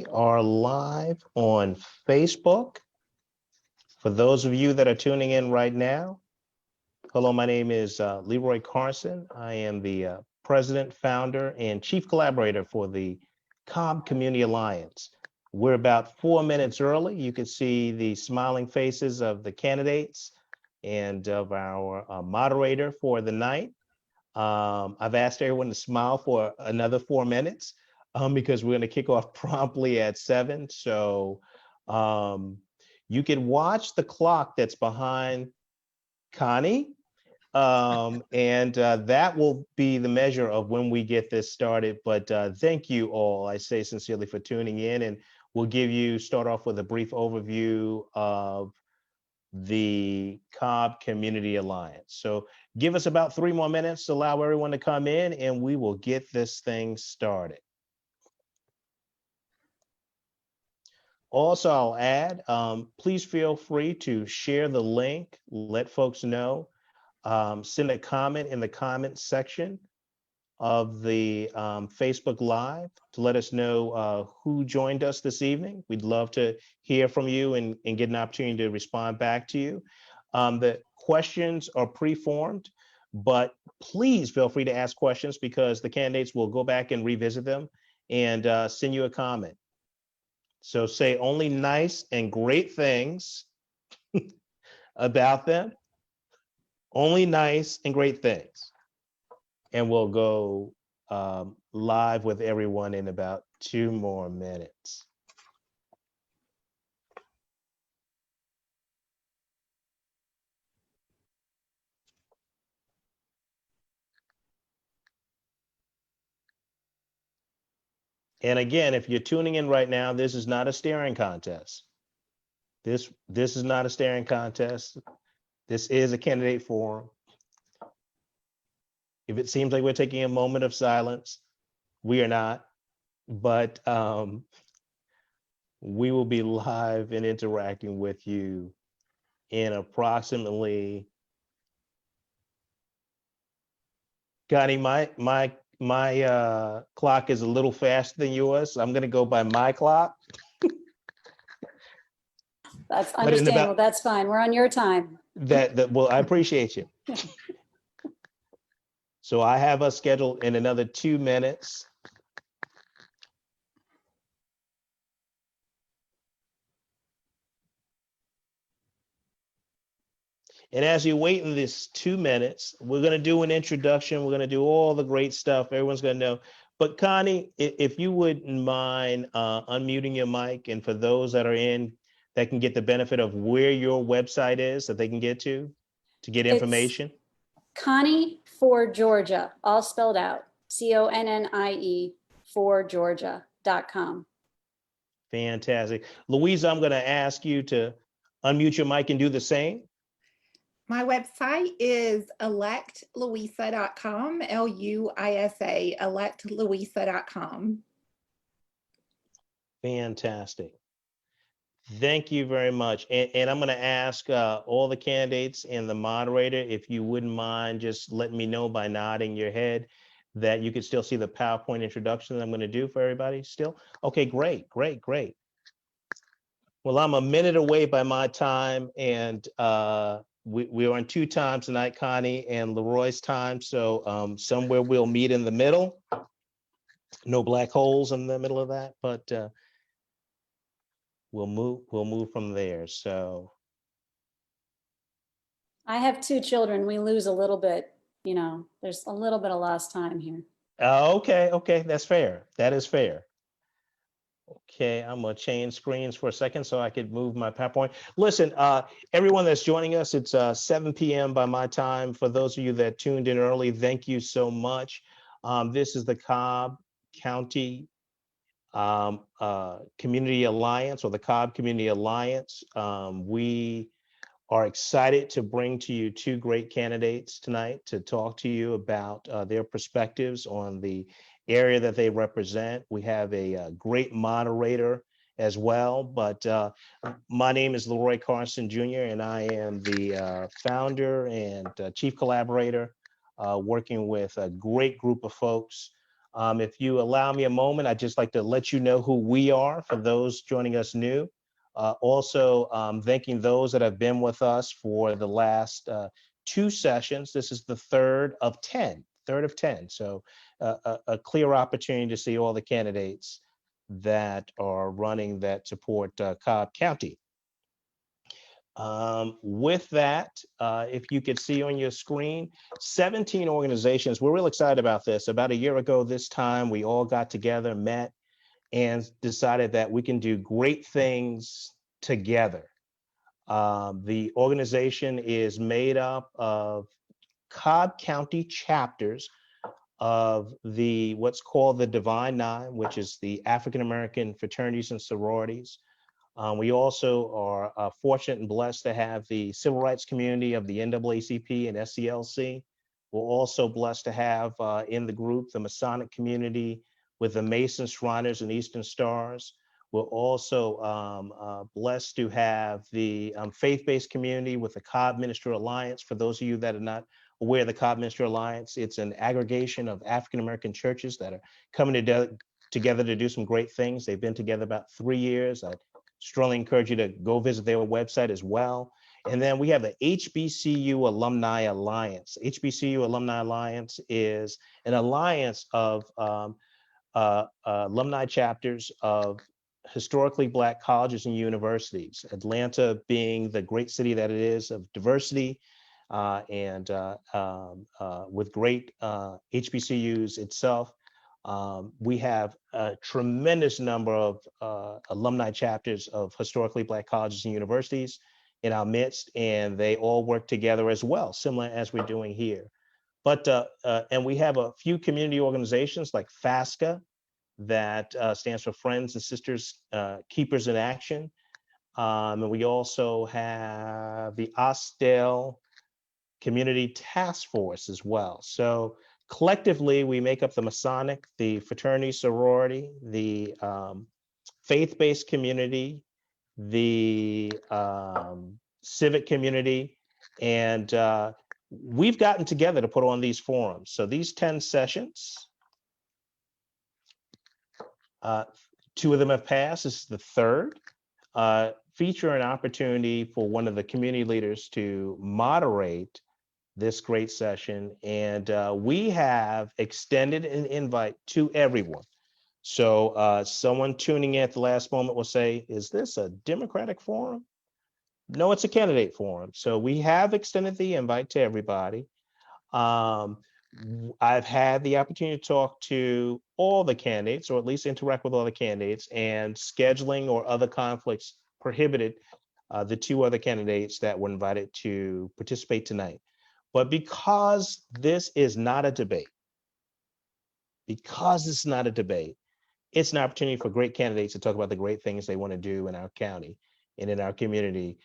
We are live on Facebook. For those of you that are tuning in right now, hello, my name is Leroy Carson. I am the president, founder, and chief collaborator for the Cobb Community Alliance. We're about 4 minutes early. You can see the smiling faces of the candidates and of our moderator for the night. I've asked everyone to smile for another 4 minutes because we're going to kick off promptly at 7. So you can watch the clock that's behind Connie, and that will be the measure of when we get this started. But thank you all, I say sincerely, for tuning in, and we'll start off with a brief overview of the Cobb Community Alliance. So give us about 3 more minutes to allow everyone to come in, and we will get this thing started. Also, I'll add, please feel free to share the link, let folks know, send a comment in the comment section of the Facebook Live to let us know who joined us this evening. We'd love to hear from you and get an opportunity to respond back to you. The questions are pre-formed, but please feel free to ask questions because the candidates will go back and revisit them and send you a comment. So say only nice and great things about them. Only nice and great things. And we'll go live with everyone in about 2 more minutes. And again, if you're tuning in right now, this is not a staring contest. This is not a staring contest. This is a candidate forum. If it seems like we're taking a moment of silence, we are not, but we will be live and interacting with you in approximately, Connie, my clock is a little faster than yours. I'm gonna go by my clock. That's understandable. That's fine. We're on your time. Well, I appreciate you. So I have us scheduled in another 2 minutes. And as you wait in this 2 minutes, we're going to do an introduction. We're going to do all the great stuff. Everyone's going to know. But Connie, if you wouldn't mind unmuting your mic, and for those that are in, that can get the benefit of where your website is that they can get to get information. It's Connie for Georgia, all spelled out, CONNIE for Georgia.com. Fantastic. Louisa, I'm going to ask you to unmute your mic and do the same. My website is electlouisa.com, LUISA, electlouisa.com. Fantastic. Thank you very much. And I'm going to ask all the candidates and the moderator, if you wouldn't mind just letting me know by nodding your head that you could still see the PowerPoint introduction that I'm going to do for everybody still. Okay, great. Well, I'm a minute away by my time, and we're on 2 times tonight, Connie and Leroy's time. So somewhere we'll meet in the middle. No black holes in the middle of that, but we'll move from there. So I have 2 children. We lose a little bit, there's a little bit of lost time here. Okay, that's fair. That is fair. Okay, I'm gonna change screens for a second so I could move my PowerPoint. Listen, everyone that's joining us, it's 7 p.m. by my time. For those of you that tuned in early, thank you so much. This is the Cobb County Community Alliance, or the Cobb Community Alliance. We are excited to bring to you 2 great candidates tonight to talk to you about their perspectives on the area that they represent. We have a great moderator as well, but my name is Leroy Carson Jr., and I am the founder and chief collaborator working with a great group of folks If you allow me a moment, I'd just like to let you know who we are for those joining us new. Also, thanking those that have been with us for the last 2 sessions. This is the third of 10. So a clear opportunity to see all the candidates that are running that support Cobb County. With that, if you could see on your screen, 17 organizations. We're real excited about this. About a year ago this time, we all got together, met, and decided that we can do great things together. The organization is made up of Cobb County chapters of the what's called the Divine Nine, which is the African American fraternities and sororities. We also are fortunate and blessed to have the civil rights community of the NAACP and SCLC. We're also blessed to have in the group the Masonic community with the Masons, Shriners, and Eastern Stars. We're also blessed to have the faith-based community with the Cobb Ministerial Alliance. For those of you that are not aware of the Cobb Ministerial Alliance, it's an aggregation of African American churches that are coming together to do some great things. They've been together about 3 years. I strongly encourage you to go visit their website as well. And then we have the HBCU Alumni Alliance. HBCU Alumni Alliance is an alliance of alumni chapters of historically Black colleges and universities. Atlanta being the great city that it is of diversity and with great HBCUs itself. We have a tremendous number of alumni chapters of historically Black colleges and universities in our midst, and they all work together as well, similar as we're doing here. But, and we have a few community organizations like FASKIA, that stands for Friends and Sisters Keepers in Action. And we also have the Austell Community Taskforce as well. So collectively, we make up the Masonic, the Fraternity, Sorority, the faith-based community, the civic community, and we've gotten together to put on these forums. So these 10 sessions, 2 of them have passed. This is the third. Feature an opportunity for one of the community leaders to moderate this great session. And we have extended an invite to everyone. So someone tuning in at the last moment will say, is this a Democratic forum? No, it's a candidate forum. So we have extended the invite to everybody. I've had the opportunity to talk to all the candidates, or at least interact with all the candidates, and scheduling or other conflicts prohibited the 2 other candidates that were invited to participate tonight. But because this is not a debate, it's an opportunity for great candidates to talk about the great things they want to do in our county and in our community.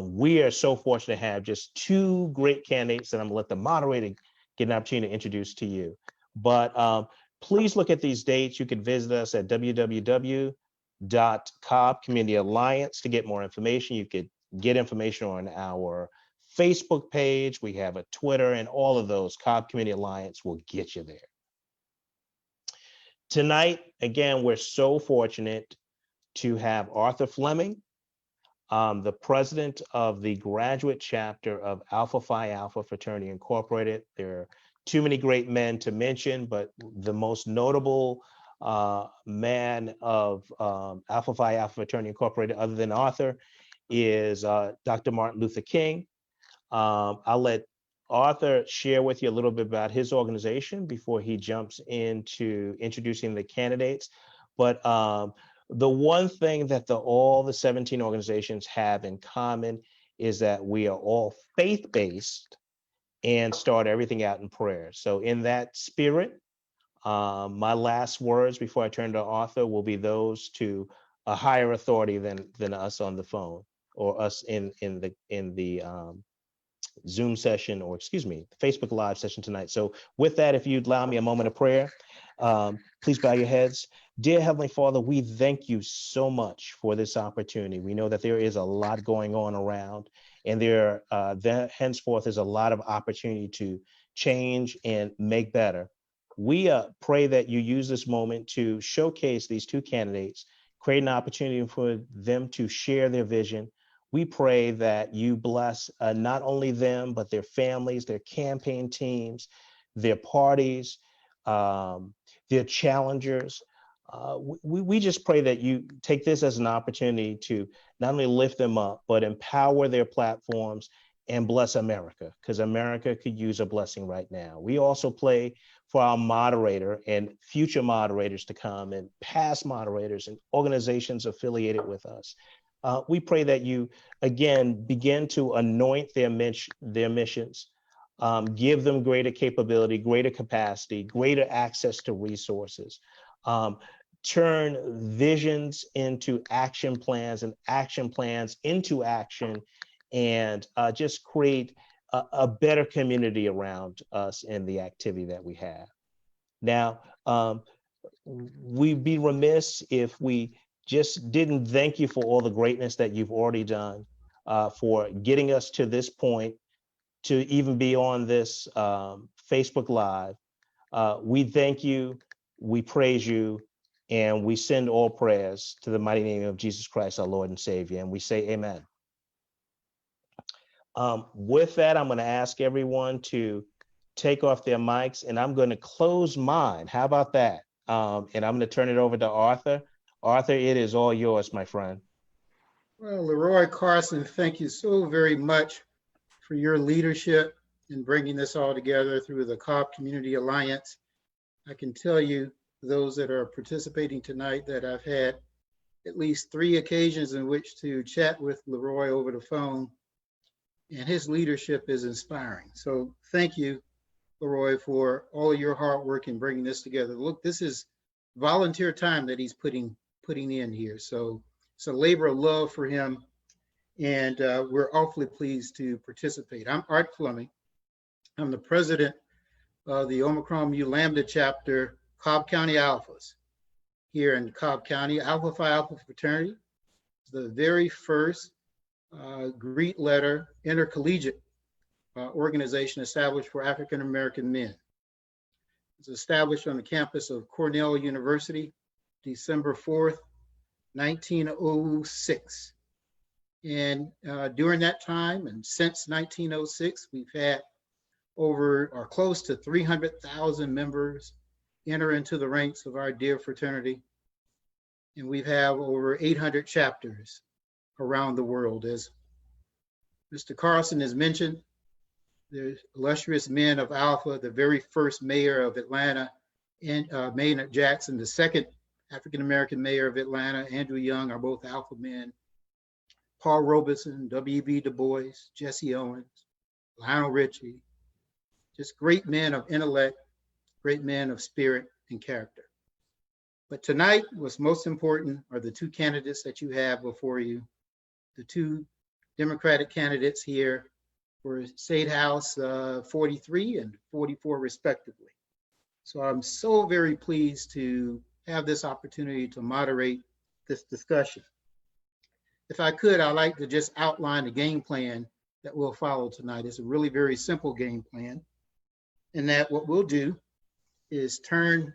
We are so fortunate to have just 2 great candidates that I'm gonna let the moderator get an opportunity to introduce to you. But please look at these dates. You can visit us at www.Cobb Community Alliance to get more information. You could get information on our Facebook page. We have a Twitter, and all of those. Cobb Community Alliance will get you there. Tonight, again, we're so fortunate to have Arthur Fleming, the president of the graduate chapter of Alpha Phi Alpha Fraternity Incorporated. There are too many great men to mention, but the most notable man of Alpha Phi Alpha Fraternity Incorporated, other than Arthur, is Dr. Martin Luther King. I'll let Arthur share with you a little bit about his organization before he jumps into introducing the candidates. But the one thing that all the 17 organizations have in common is that we are all faith-based and start everything out in prayer. So in that spirit, my last words before I turn to Arthur will be those to a higher authority than us on the phone, or us in the Zoom session, or excuse me, the Facebook Live session tonight. So with that, if you'd allow me a moment of prayer, please bow your heads. Dear Heavenly Father, we thank you so much for this opportunity. We know that there is a lot going on around, and there henceforth is a lot of opportunity to change and make better. we pray that you use this moment to showcase these two candidates, create an opportunity for them to share their vision. We pray that you bless not only them, but their families, their campaign teams, their parties, their challengers. We just pray that you take this as an opportunity to not only lift them up, but empower their platforms and bless America, because America could use a blessing right now. We also pray for our moderator and future moderators to come, and past moderators and organizations affiliated with us. We pray that you, again, begin to anoint their missions, give them greater capability, greater capacity, greater access to resources, turn visions into action plans and action plans into action, and just create a better community around us and the activity that we have. Now, we'd be remiss if we just didn't thank you for all the greatness that you've already done, for getting us to this point, to even be on this Facebook Live. We thank you, we praise you, and we send all prayers to the mighty name of Jesus Christ, our Lord and Savior, and we say amen. With that, I'm going to ask everyone to take off their mics, and I'm going to close mine. How about that? And I'm going to turn it over to Arthur. Arthur, it is all yours, my friend. Well, Leroy Carson, thank you so very much for your leadership in bringing this all together through the Cobb Community Alliance. I can tell you, those that are participating tonight, that I've had at least 3 occasions in which to chat with Leroy over the phone, and his leadership is inspiring. So thank you, Leroy, for all of your hard work in bringing this together. Look, this is volunteer time that he's putting in here. So it's a labor of love for him, and we're awfully pleased to participate. I'm Art Fleming. I'm the president of the Omicron Mu Lambda chapter, Cobb County Alphas, here in Cobb County. Alpha Phi Alpha Fraternity is the very first Greek letter intercollegiate organization established for African American men. It's established on the campus of Cornell University, December 4th, 1906. And during that time, and since 1906, we've had over or close to 300,000 members enter into the ranks of our dear fraternity. And we have over 800 chapters around the world. As Mr. Carson has mentioned, the illustrious men of Alpha, the very first mayor of Atlanta, and Maynard Jackson, the second African-American mayor of Atlanta, Andrew Young, are both Alpha men. Paul Robeson, W.B. Du Bois, Jesse Owens, Lionel Richie, just great men of intellect, great men of spirit and character. But tonight, what's most important are the 2 candidates that you have before you, the 2 Democratic candidates here for State House 43 and 44 respectively. So I'm so very pleased to have this opportunity to moderate this discussion. If I could, I'd like to just outline the game plan that we'll follow tonight. It's a really very simple game plan, and that what we'll do is turn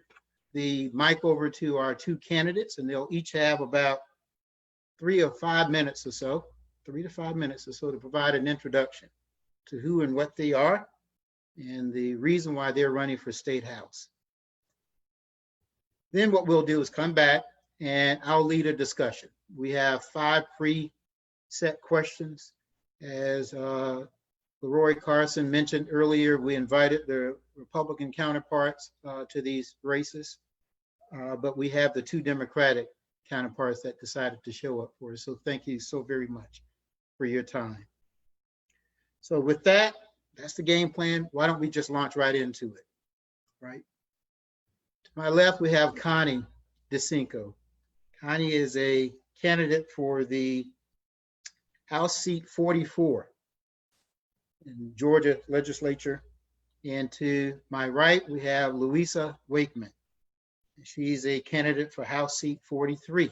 the mic over to our 2 candidates, and they'll each have about 3 or 5 minutes or so, 3 to 5 minutes or so, to provide an introduction to who and what they are and the reason why they're running for State House. Then what we'll do is come back and I'll lead a discussion. We have 5 pre-set questions. As Leroy Carson mentioned earlier, we invited the Republican counterparts to these races, but we have the 2 Democratic counterparts that decided to show up for us. So thank you so very much for your time. So with that, that's the game plan. Why don't we just launch right into it, right? To my left, we have Connie DeCinco. Connie is a candidate for the House seat 44 in Georgia legislature. And to my right, we have Louisa Wakeman. She's a candidate for House seat 43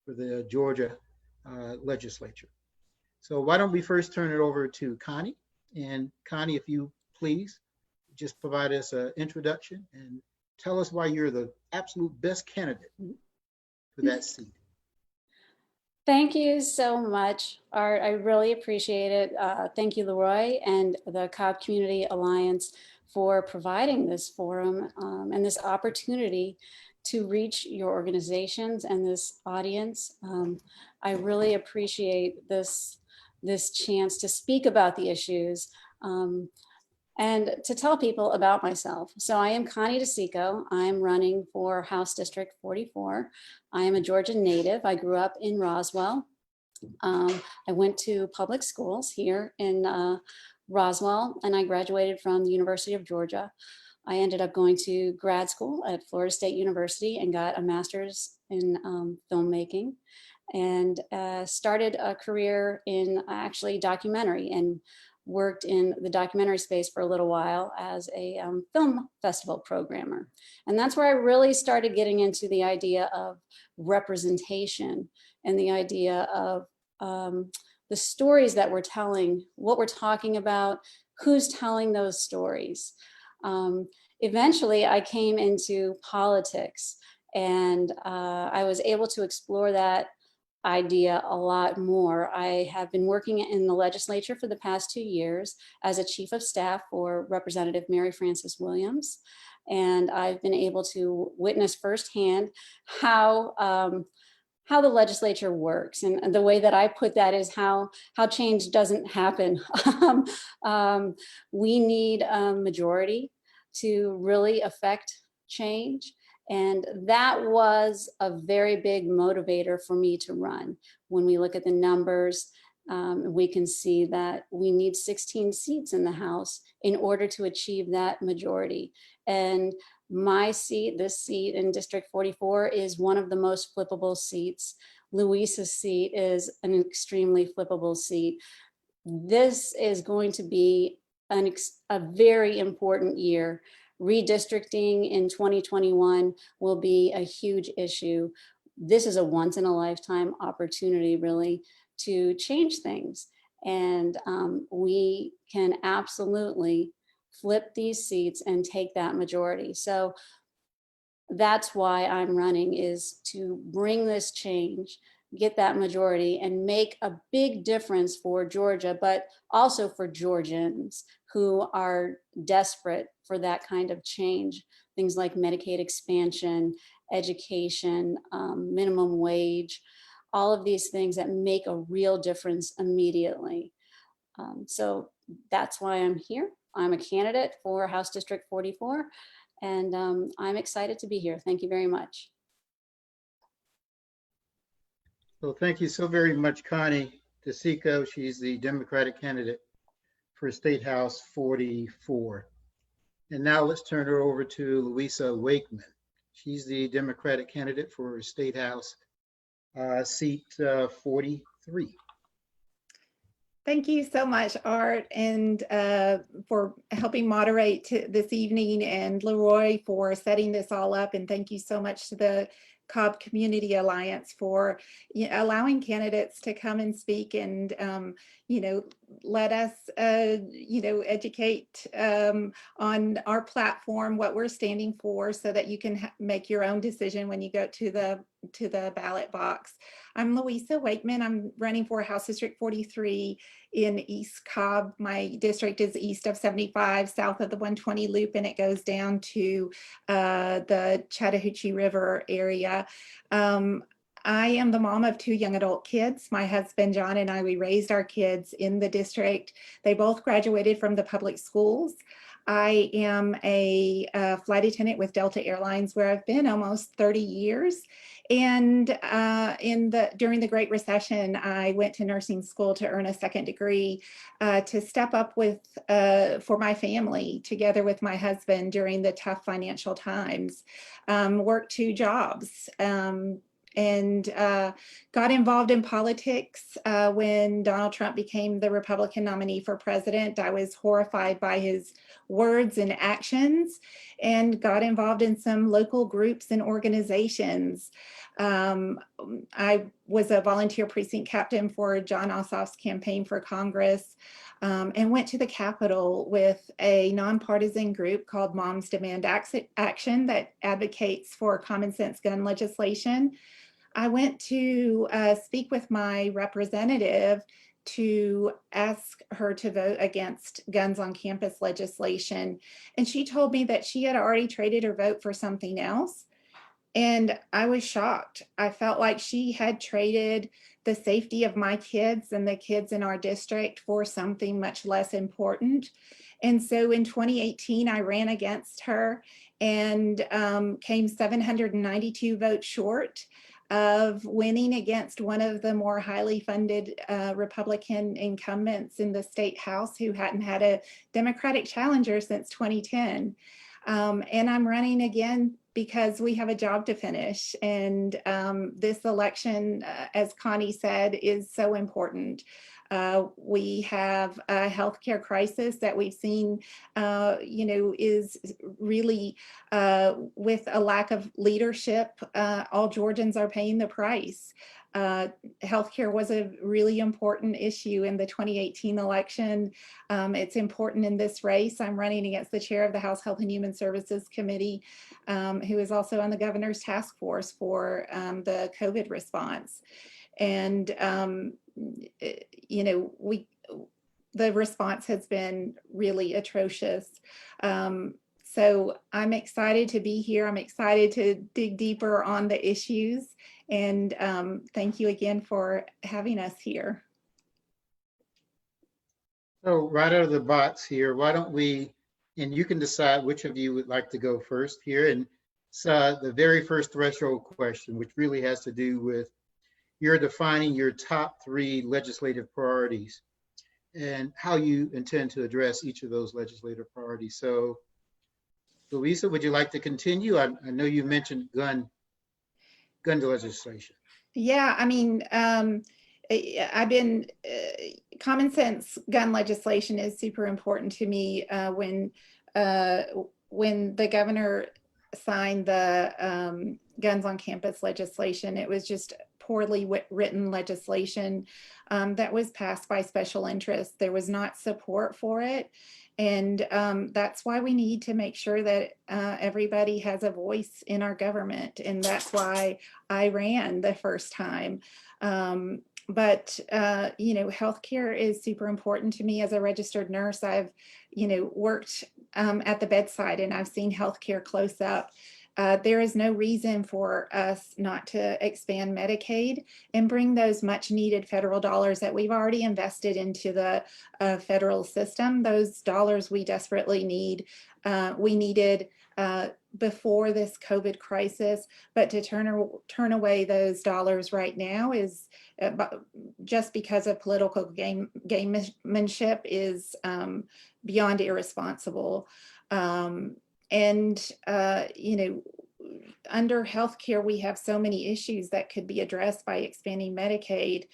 for the Georgia legislature. So why don't we first turn it over to Connie? And Connie, if you please, just provide us an introduction and tell us why you're the absolute best candidate for that seat. Thank you so much, Art. I really appreciate it. Thank you, Leroy, and the Cobb Community Alliance for providing this forum and this opportunity to reach your organizations and this audience. I really appreciate this chance to speak about the issues and to tell people about myself. So I am Connie DeSico. I'm running for House District 44. I am a Georgia native. I grew up in Roswell. I went to public schools here in Roswell, and I graduated from the University of Georgia. I ended up going to grad school at Florida State University and got a master's in filmmaking, and started a career in actually documentary, and worked in the documentary space for a little while as a film festival programmer. And that's where I really started getting into the idea of representation and the idea of the stories that we're telling, what we're talking about, who's telling those stories. Eventually, I came into politics, and I was able to explore that idea a lot more. I have been working in the legislature for the past 2 years as a chief of staff for Representative Mary Frances Williams. And I've been able to witness firsthand how the legislature works. And the way that I put that is how change doesn't happen. We need a majority to really affect change. And that was a very big motivator for me to run. When we look at the numbers, we can see that we need 16 seats in the House in order to achieve that majority. And my seat, this seat in District 44, is one of the most flippable seats. Louisa's seat is an extremely flippable seat. This is going to be a very important year. Redistricting in 2021 will be a huge issue. This is a once in a lifetime opportunity, really, to change things. And we can absolutely flip these seats and take that majority. So that's why I'm running, is to bring this change, get that majority, and make a big difference for Georgia, but also for Georgians who are desperate for that kind of change. Things like Medicaid expansion, education, minimum wage, all of these things that make a real difference immediately. So that's why I'm here. I'm a candidate for House District 44, and I'm excited to be here. Thank you very much. So thank you so very much, Connie DeSico. She's the Democratic candidate for State House 44. And now let's turn her over to Louisa Wakeman. She's the Democratic candidate for State House seat 43. Thank you so much, Art, and for helping moderate this evening, and Leroy for setting this all up. And thank you so much to the Cobb Community Alliance for allowing candidates to come and speak and, let us, educate on our platform, what we're standing for, so that you can make your own decision when you go to the ballot box. I'm Louisa Wakeman. I'm running for House District 43 in East Cobb. My district is east of 75, south of the 120 loop, and it goes down to the Chattahoochee River area. I am the mom of 2 young adult kids. My husband, John, and I, we raised our kids in the district. They both graduated from the public schools. I am a flight attendant with Delta Airlines, where I've been almost 30 years. And during the Great Recession, I went to nursing school to earn a second degree to step up for my family, together with my husband during the tough financial times. Worked 2 jobs. And got involved in politics when Donald Trump became the Republican nominee for president. I was horrified by his words and actions, and got involved in some local groups and organizations. I was a volunteer precinct captain for John Ossoff's campaign for Congress, and went to the Capitol with a nonpartisan group called Moms Demand Action that advocates for common sense gun legislation. I went to speak with my representative to ask her to vote against guns on campus legislation. And she told me that she had already traded her vote for something else. And I was shocked. I felt like she had traded the safety of my kids and the kids in our district for something much less important. And so in 2018, I ran against her and came 792 votes short of winning against one of the more highly funded Republican incumbents in the state house who hadn't had a Democratic challenger since 2010. And I'm running again because we have a job to finish. And this election, as Connie said, is so important. We have a healthcare crisis that we've seen, is really with a lack of leadership. All Georgians are paying the price. Healthcare was a really important issue in the 2018 election. It's important in this race. I'm running against the chair of the House Health and Human Services Committee, who is also on the governor's task force for the COVID response. And, the response has been really atrocious. So I'm excited to be here. I'm excited to dig deeper on the issues. And thank you again for having us here. So right out of the box here, why don't we, and you can decide which of you would like to go first here. And so the very first threshold question, which really has to do with you're defining your top 3 legislative priorities and how you intend to address each of those legislative priorities. So Louisa, would you like to continue? I know you mentioned gun legislation. Yeah, I mean, I've been, common sense gun legislation is super important to me. When the governor signed the guns on campus legislation, it was just poorly written legislation that was passed by special interests. There was not support for it. And that's why we need to make sure that everybody has a voice in our government. And that's why I ran the first time. But healthcare is super important to me as a registered nurse. I've, worked at the bedside and I've seen healthcare close up. There is no reason for us not to expand Medicaid and bring those much needed federal dollars that we've already invested into the federal system. Those dollars we desperately need. We needed before this COVID crisis, but to turn away those dollars right now is just because of political gamemanship is beyond irresponsible. Under healthcare, we have so many issues that could be addressed by expanding Medicaid.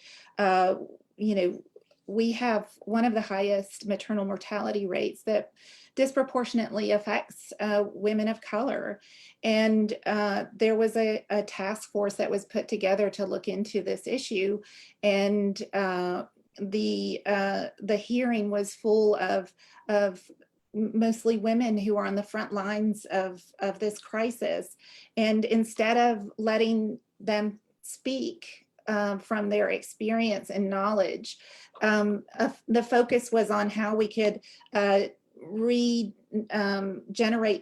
We have one of the highest maternal mortality rates that disproportionately affects women of color. And there was a task force that was put together to look into this issue. And the hearing was full of mostly women who are on the front lines of this crisis. And instead of letting them speak from their experience and knowledge, the focus was on how we could regenerate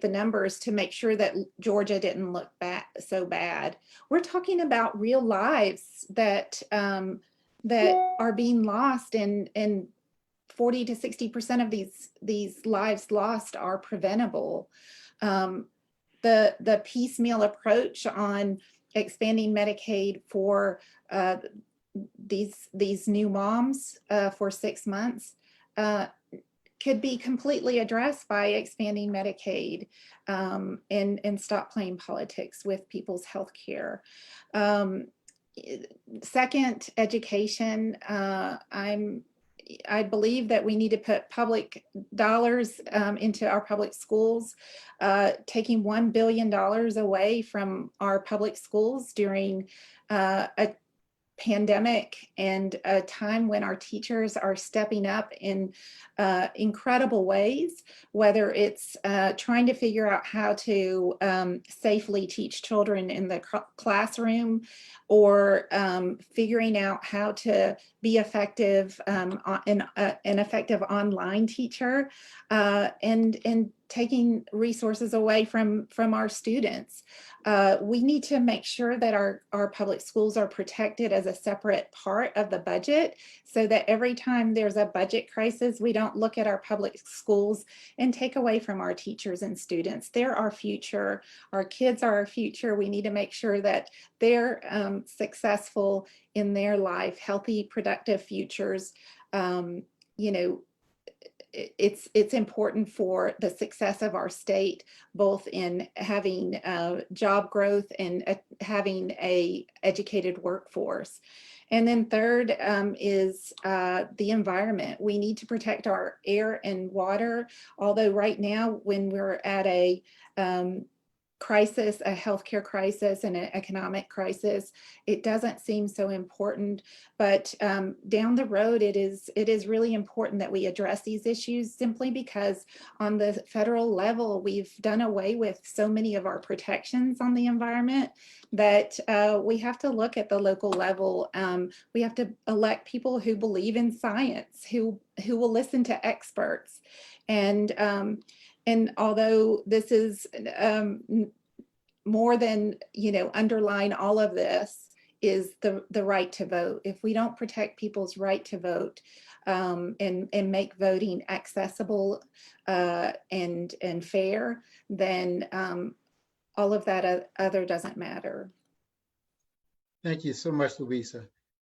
the numbers to make sure that Georgia didn't look so bad. We're talking about real lives that are being lost, and 40 to 60% of these lives lost are preventable. The piecemeal approach on expanding Medicaid for these new moms for 6 months could be completely addressed by expanding Medicaid and stop playing politics with people's health care. Second, education. I'm I believe that we need to put public dollars into our public schools. Taking $1 billion away from our public schools during a pandemic and a time when our teachers are stepping up in incredible ways, whether it's trying to figure out how to safely teach children in the classroom, or figuring out how to be effective, an effective online teacher, and taking resources away from our students. We need to make sure that our public schools are protected as a separate part of the budget, so that every time there's a budget crisis, we don't look at our public schools and take away from our teachers and students. They're our future. Our kids are our future. We need to make sure that they're successful in their life, healthy, productive futures. You know, it's important for the success of our state, both in having job growth and having a educated workforce. And then third is the environment. We need to protect our air and water, although right now when we're at a crisis, a healthcare crisis and an economic crisis, it doesn't seem so important. But down the road, it is really important that we address these issues, simply because on the federal level, we've done away with so many of our protections on the environment that we have to look at the local level. We have to elect people who believe in science, who will listen to experts. And although this is more than, underlying all of this is the right to vote. If we don't protect people's right to vote and make voting accessible and fair, then all of that other doesn't matter. Thank you so much, Louisa.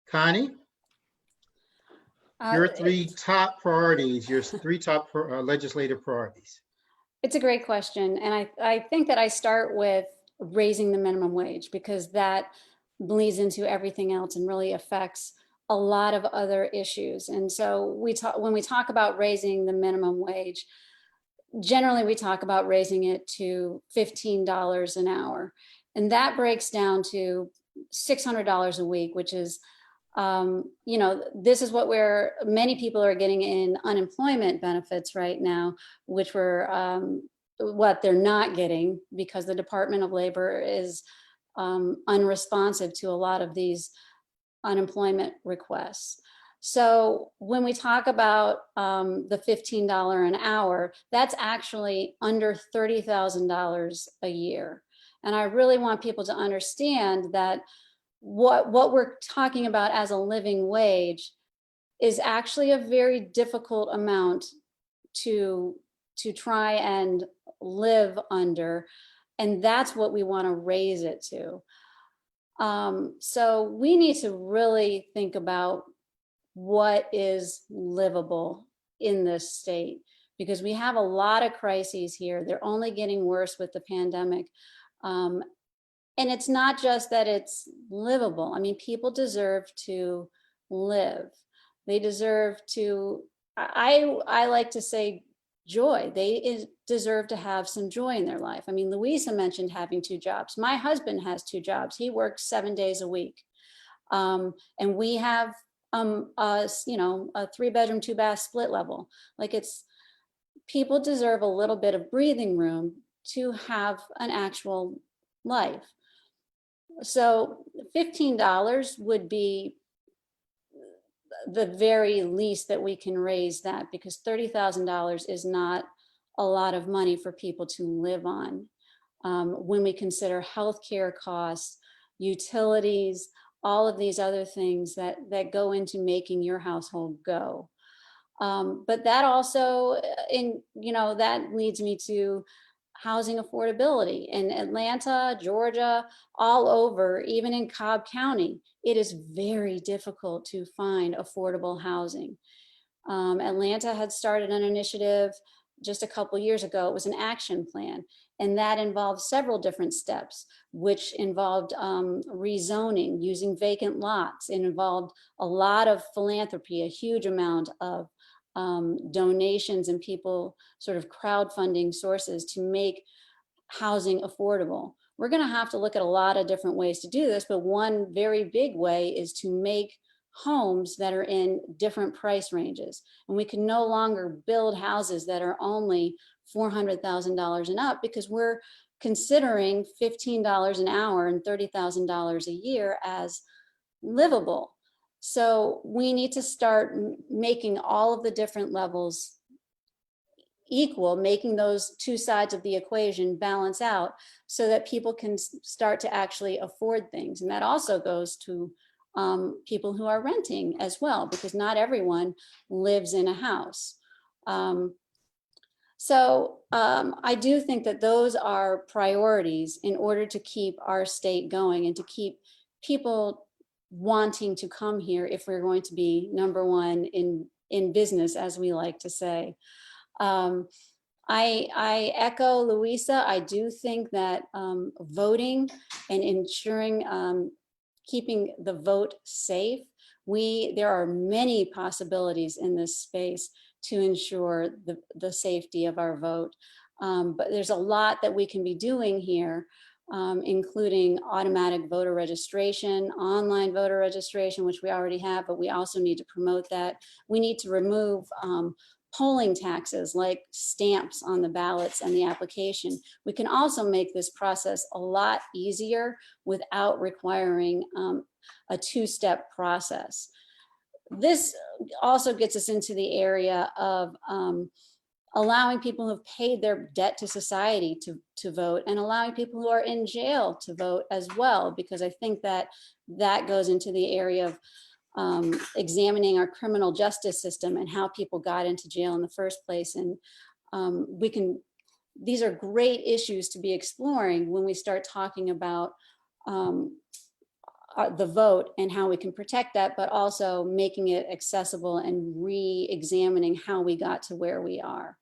Connie? Your three top priorities, your three top legislative priorities. It's a great question. And I think that I start with raising the minimum wage, because that bleeds into everything else and really affects a lot of other issues. And so when we talk about raising the minimum wage, generally we talk about raising it to $15 an hour. And that breaks down to $600 a week, which is this is what many people are getting in unemployment benefits right now, which what they're not getting because the Department of Labor is unresponsive to a lot of these unemployment requests. So when we talk about the $15 an hour, that's actually under $30,000 a year. And I really want people to understand that what we're talking about as a living wage is actually a very difficult amount to try and live under, and that's what we want to raise it to. So we need to really think about what is livable in this state, because we have a lot of crises here. They're only getting worse with the pandemic. And it's not just that it's livable. I mean, people deserve to live. They deserve to, I like to say joy. They deserve to have some joy in their life. I mean, Louisa mentioned having 2 jobs. My husband has 2 jobs. He works 7 days a week. And we have, a 3-bedroom, 2-bath split level. Like, people deserve a little bit of breathing room to have an actual life. So $15 would be the very least that we can raise that, because $30,000 is not a lot of money for people to live on. When we consider healthcare costs, utilities, all of these other things that go into making your household go. But that also, that leads me to housing affordability in Atlanta, Georgia, all over, even in Cobb County. It is very difficult to find affordable housing. Atlanta had started an initiative just a couple years ago, it was an action plan. And that involved several different steps, which involved rezoning, using vacant lots. It involved a lot of philanthropy, a huge amount of donations and people sort of crowdfunding sources to make housing affordable. We're going to have to look at a lot of different ways to do this, but one very big way is to make homes that are in different price ranges. And we can no longer build houses that are only $400,000 and up, because we're considering $15 an hour and $30,000 a year as livable. So we need to start making all of the different levels equal, making those two sides of the equation balance out so that people can start to actually afford things. And that also goes to people who are renting as well, because not everyone lives in a house. I do think that those are priorities in order to keep our state going and to keep people wanting to come here if we're going to be number one in business, as we like to say. I echo Louisa. I do think that voting and ensuring keeping the vote safe, there are many possibilities in this space to ensure the safety of our vote. But there's a lot that we can be doing here, including automatic voter registration, online voter registration, which we already have, but we also need to promote that. We need to remove polling taxes like stamps on the ballots and the application. We can also make this process a lot easier without requiring a two-step process. This also gets us into the area of allowing people who have paid their debt to society to vote, and allowing people who are in jail to vote as well, because I think that that goes into the area of examining our criminal justice system and how people got into jail in the first place. And these are great issues to be exploring when we start talking about the vote and how we can protect that, but also making it accessible and re-examining how we got to where we are.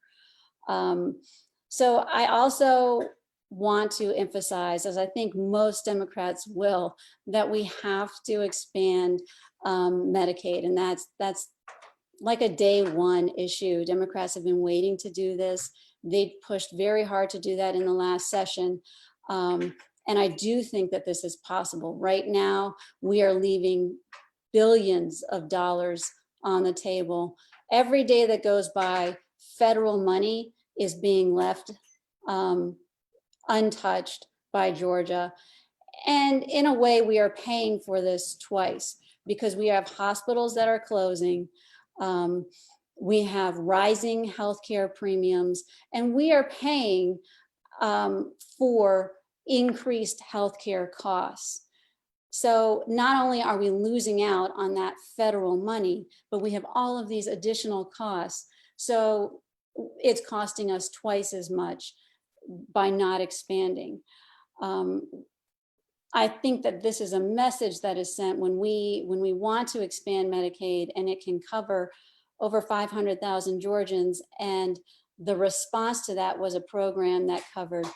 So I also want to emphasize, as I think most Democrats will, that we have to expand Medicaid, and that's like a day one issue. Democrats have been waiting to do this. They pushed very hard to do that in the last session. And I do think that this is possible. Right now, we are leaving billions of dollars on the table. Every day that goes by, federal money is being left untouched by Georgia. And in a way, we are paying for this twice, because we have hospitals that are closing. We have rising healthcare premiums, and we are paying for increased healthcare costs. So not only are we losing out on that federal money, but we have all of these additional costs. So it's costing us twice as much by not expanding. I think that this is a message that is sent when we want to expand Medicaid, and it can cover over 500,000 Georgians. And the response to that was a program that covered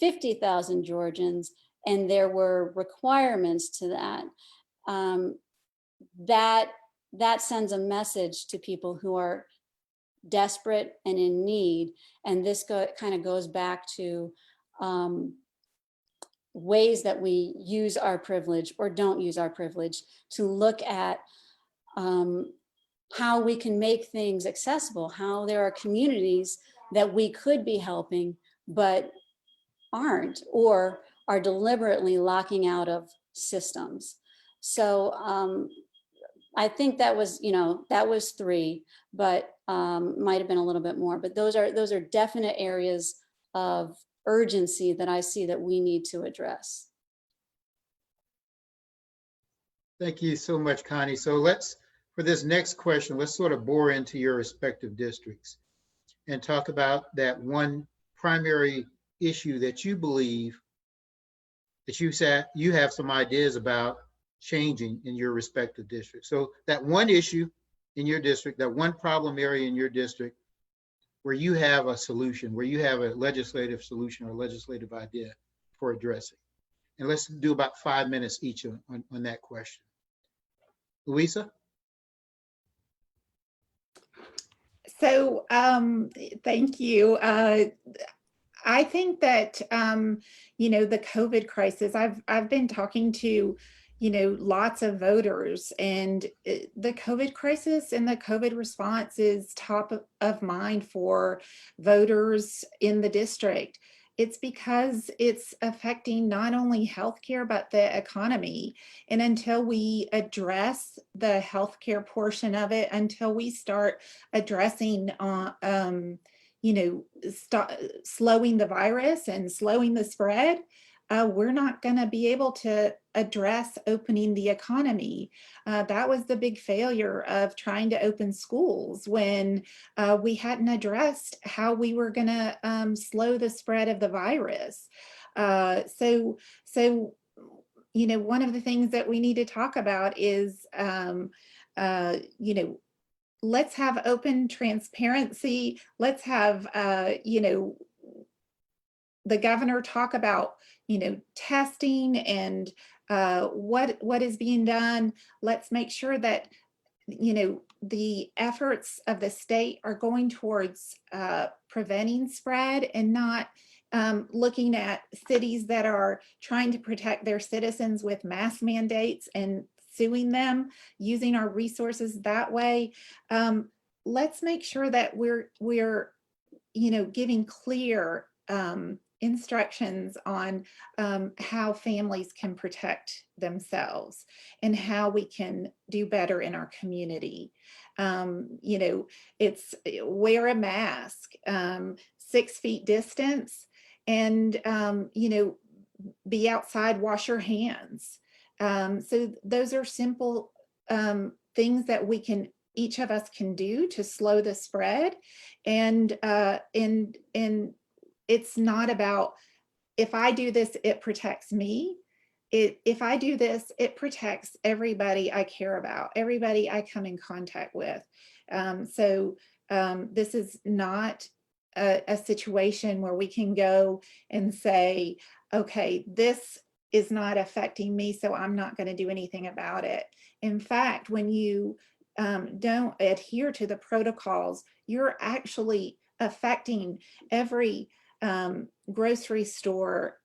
50,000 Georgians, and there were requirements to that. That sends a message to people who are desperate and in need. And this kind of goes back to ways that we use our privilege or don't use our privilege to look at how we can make things accessible, how there are communities that we could be helping but aren't, or are deliberately locking out of systems. So I think that was, that was 3, but might have been a little bit more, but those are definite areas of urgency that I see that we need to address. Thank you so much, Connie. So for this next question, let's sort of bore into your respective districts and talk about that one primary issue that you believe that you have some ideas about changing in your respective district. So that one issue in your district, that one problem area in your district where you have a solution, where you have a legislative solution or legislative idea for addressing. And let's do about 5 minutes each on that question. Louisa? So thank you. I think that, you know, the COVID crisis, I've been talking to, you know, lots of voters, and the COVID crisis and the COVID response is top of mind for voters in the district. It's because it's affecting not only healthcare, but the economy. And until we address the healthcare portion of it, until we start addressing, you know, slowing the virus and slowing the spread, we're not going to be able to address opening the economy. That was the big failure of trying to open schools, when we hadn't addressed how we were going to slow the spread of the virus. So, you know, one of the things that we need to talk about is, you know, let's have open transparency. Let's have, you know, the governor talk about, you know, testing and what is being done. Let's make sure that, you know, the efforts of the state are going towards preventing spread, and not looking at cities that are trying to protect their citizens with mask mandates and suing them, using our resources that way. Let's make sure that we're, you know, giving clear instructions on how families can protect themselves and how we can do better in our community. You know, it's wear a mask, 6 feet distance, and, you know, be outside, wash your hands. So those are simple things that we can, each of us can do to slow the spread. And it's not about, if I do this, it protects me. If I do this, it protects everybody I care about, everybody I come in contact with. So this is not a situation where we can go and say, okay, this is not affecting me, so I'm not going to do anything about it. In fact, when you don't adhere to the protocols, you're actually affecting every grocery store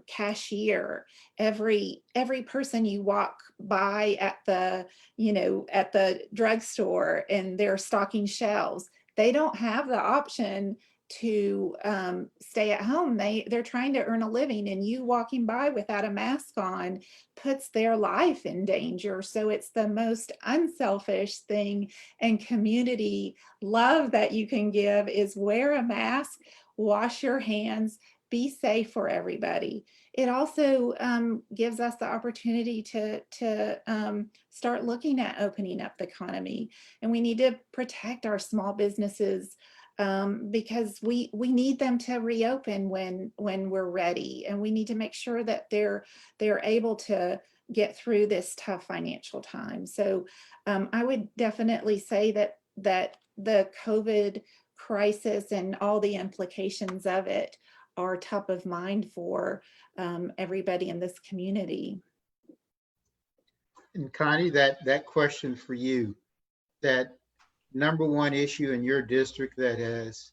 cashier, every person you walk by at the, you know, at the drugstore, and they're stocking shelves. They don't have the option to stay at home. They're trying to earn a living, and you walking by without a mask on puts their life in danger. So it's the most unselfish thing and community love that you can give is wear a mask, wash your hands, be safe for everybody. It also gives us the opportunity to start looking at opening up the economy, and we need to protect our small businesses because we need them to reopen when we're ready, and we need to make sure that they're able to get through this tough financial time. So I would definitely say that the COVID crisis and all the implications of it are top of mind for everybody in this community. And Connie, that question for you, that #1 issue in your district that has,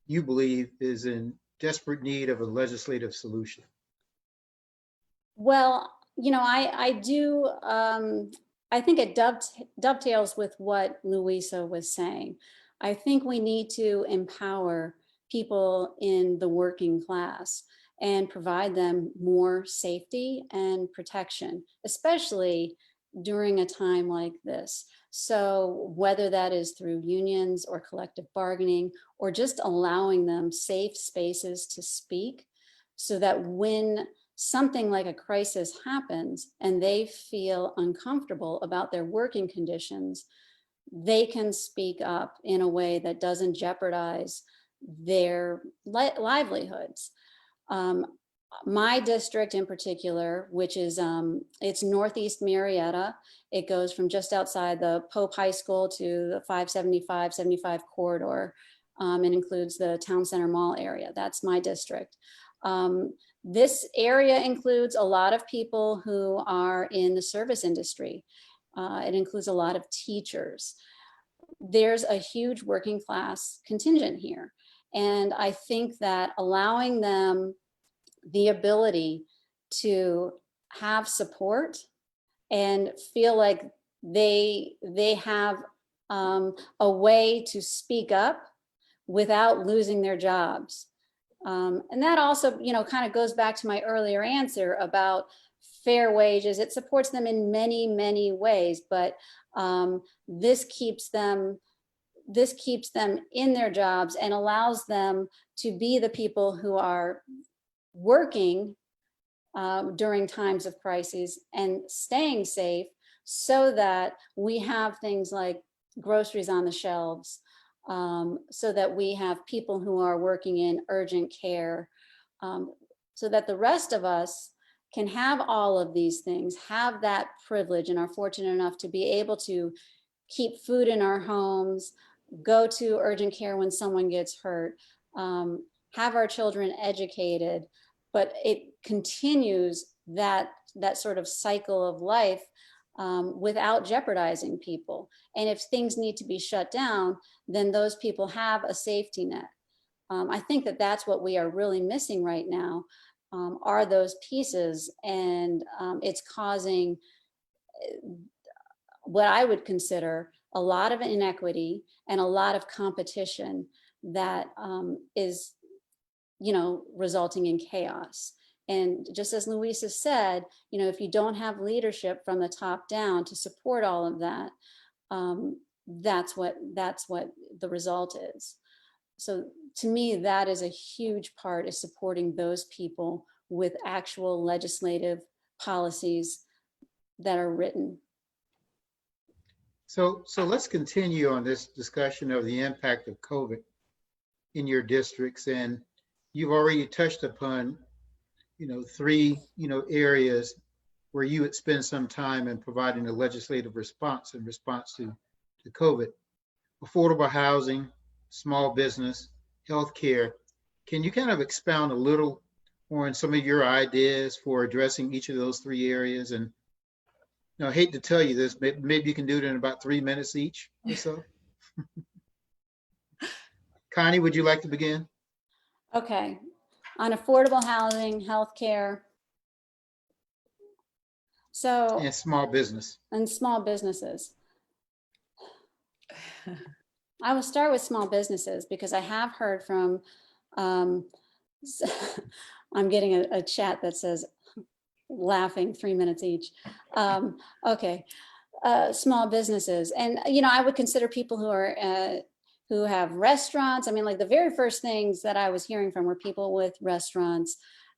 you believe, is in desperate need of a legislative solution? Well, you know, I do, I think it dovetails with what Louisa was saying. I think we need to empower people in the working class and provide them more safety and protection, especially during a time like this. So whether that is through unions or collective bargaining, or just allowing them safe spaces to speak, so that when something like a crisis happens and they feel uncomfortable about their working conditions, they can speak up in a way that doesn't jeopardize their livelihoods. My district in particular, which is, it's Northeast Marietta. It goes from just outside the Pope High School to the 575, 75 corridor. It includes the Town Center Mall area. That's my district. This area includes a lot of people who are in the service industry. It includes a lot of teachers. There's a huge working class contingent here. And I think that allowing them the ability to have support and feel like they have a way to speak up without losing their jobs. And that also, kind of goes back to my earlier answer about fair wages. It supports them in many, many ways, but this keeps them in their jobs and allows them to be the people who are working during times of crises and staying safe, so that we have things like groceries on the shelves, so that we have people who are working in urgent care, so that the rest of us can have all of these things, have that privilege, and are fortunate enough to be able to keep food in our homes, go to urgent care when someone gets hurt, have our children educated, but it continues that sort of cycle of life without jeopardizing people. And if things need to be shut down, then those people have a safety net. I think that that's what we are really missing right now, are those pieces. And it's causing what I would consider a lot of inequity and a lot of competition that is, resulting in chaos. And just as Louisa said, if you don't have leadership from the top down to support all of that, that's what the result is. So to me, that is a huge part, is supporting those people with actual legislative policies that are written. So let's continue on this discussion of the impact of COVID in your districts. And you've already touched upon, three, areas where you would spend some time in providing a legislative response in response to COVID: affordable housing, small business, healthcare. Can you kind of expound a little on some of your ideas for addressing each of those three areas? And I hate to tell you this, but maybe you can do it in about 3 minutes each or so. Connie, would you like to begin? Okay, on affordable housing, healthcare. So, And small business. and small businesses. I will start with small businesses because I have heard from, I'm getting a chat that says, laughing, 3 minutes each. Okay, small businesses. And, I would consider people who have restaurants. I mean, like the very first things that I was hearing from were people with restaurants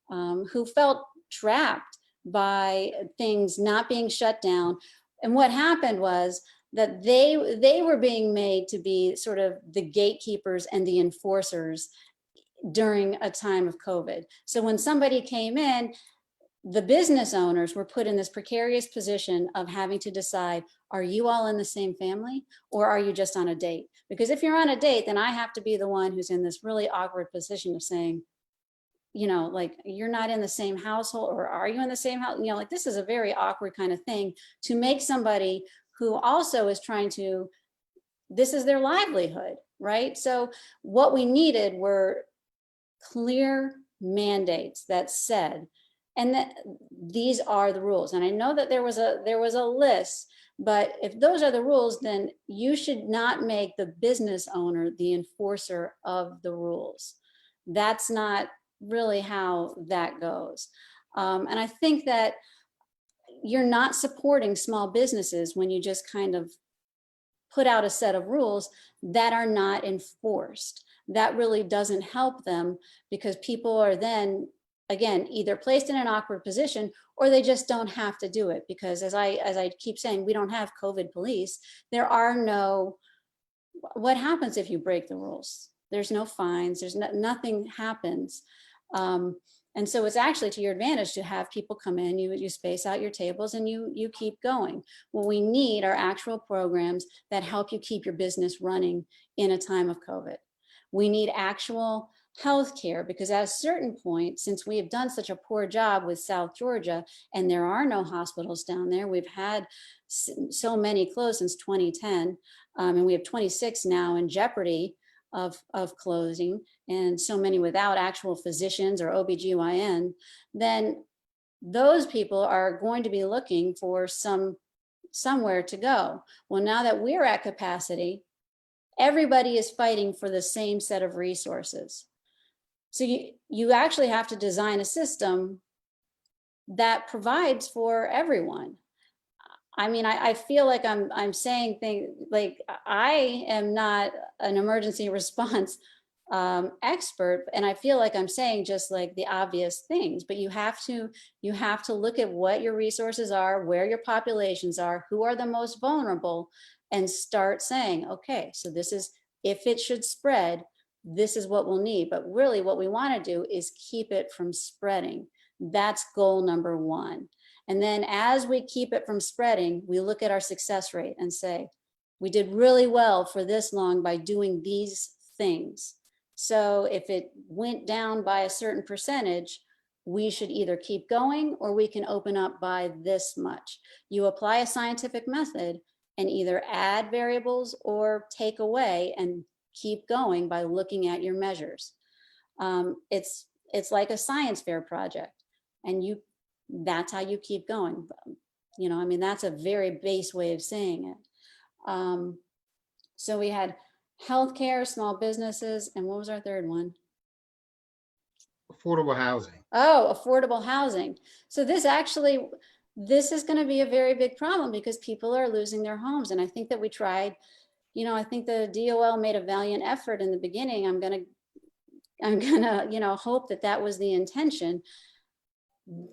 who felt trapped by things not being shut down. And what happened was that they were being made to be sort of the gatekeepers and the enforcers during a time of COVID. So when somebody came in, the business owners were put in this precarious position of having to decide, are you all in the same family or are you just on a date? Because if you're on a date, then I have to be the one who's in this really awkward position of saying, like, you're not in the same household, or are you in the same house? Like, this is a very awkward kind of thing to make somebody who also is trying to, this is their livelihood, right? So what we needed were clear mandates that said, and that these are the rules. And I know that there was a list, but if those are the rules, then you should not make the business owner the enforcer of the rules. That's not really how that goes. And I think that you're not supporting small businesses when you just kind of put out a set of rules that are not enforced. That really doesn't help them, because people are then, again, either placed in an awkward position or they just don't have to do it. Because as I keep saying, we don't have COVID police. There are no, what happens if you break the rules? There's no fines, there's nothing happens. And so it's actually to your advantage to have people come in, you space out your tables and you keep going. What we need are actual programs that help you keep your business running in a time of COVID. We need actual health care, because at a certain point, since we have done such a poor job with South Georgia and there are no hospitals down there, we've had so many closed since 2010, and we have 26 now in jeopardy of closing, and so many without actual physicians or OBGYN, then those people are going to be looking for somewhere to go. Well, now that we're at capacity, everybody is fighting for the same set of resources. So you actually have to design a system that provides for everyone. I mean, I feel like I'm saying things like, I am not an emergency response expert, and I feel like I'm saying just like the obvious things, but you have to look at what your resources are, where your populations are, who are the most vulnerable, and start saying, okay, so this is, if it should spread, this is what we'll need. But really what we want to do is keep it from spreading. That's goal number one. And then as we keep it from spreading, we look at our success rate and say, we did really well for this long by doing these things. So if it went down by a certain percentage, we should either keep going or we can open up by this much. You apply a scientific method and either add variables or take away and keep going by looking at your measures. It's like a science fair project, and that's how you keep going. You know, I mean, that's a very base way of saying it. So we had healthcare, small businesses, and what was our third one? Affordable housing. Oh, affordable housing. So this is going to be a very big problem because people are losing their homes. And I think that we tried, you know, I think the DOL made a valiant effort in the beginning. I'm gonna, you know, hope that that was the intention.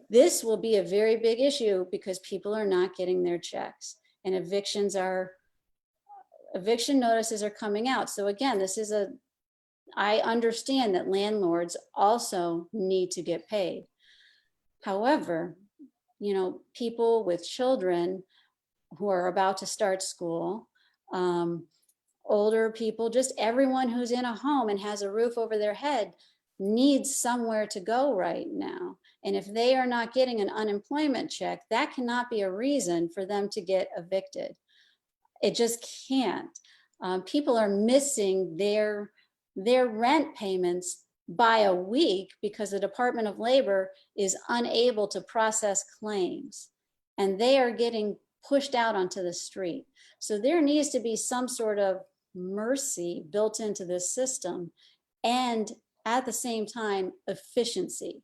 This will be a very big issue because people are not getting their checks, and eviction notices are coming out. So again, I understand that landlords also need to get paid. However, you know, people with children who are about to start school, older people, just everyone who's in a home and has a roof over their head needs somewhere to go right now. And if they are not getting an unemployment check, that cannot be a reason for them to get evicted. It just can't. People are missing their rent payments by a week because the Department of Labor is unable to process claims, and they are getting pushed out onto the street. So there needs to be some sort of mercy built into this system, and at the same time, efficiency.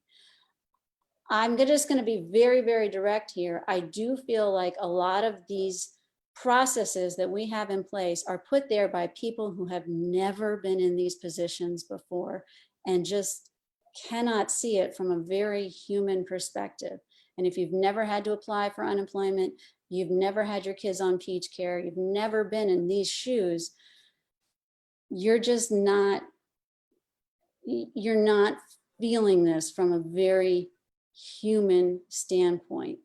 I'm just going to be very, very direct here. I do feel like a lot of these processes that we have in place are put there by people who have never been in these positions before and just cannot see it from a very human perspective. And if you've never had to apply for unemployment, you've never had your kids on peach care, you've never been in these shoes, you're not feeling this from a very human standpoint.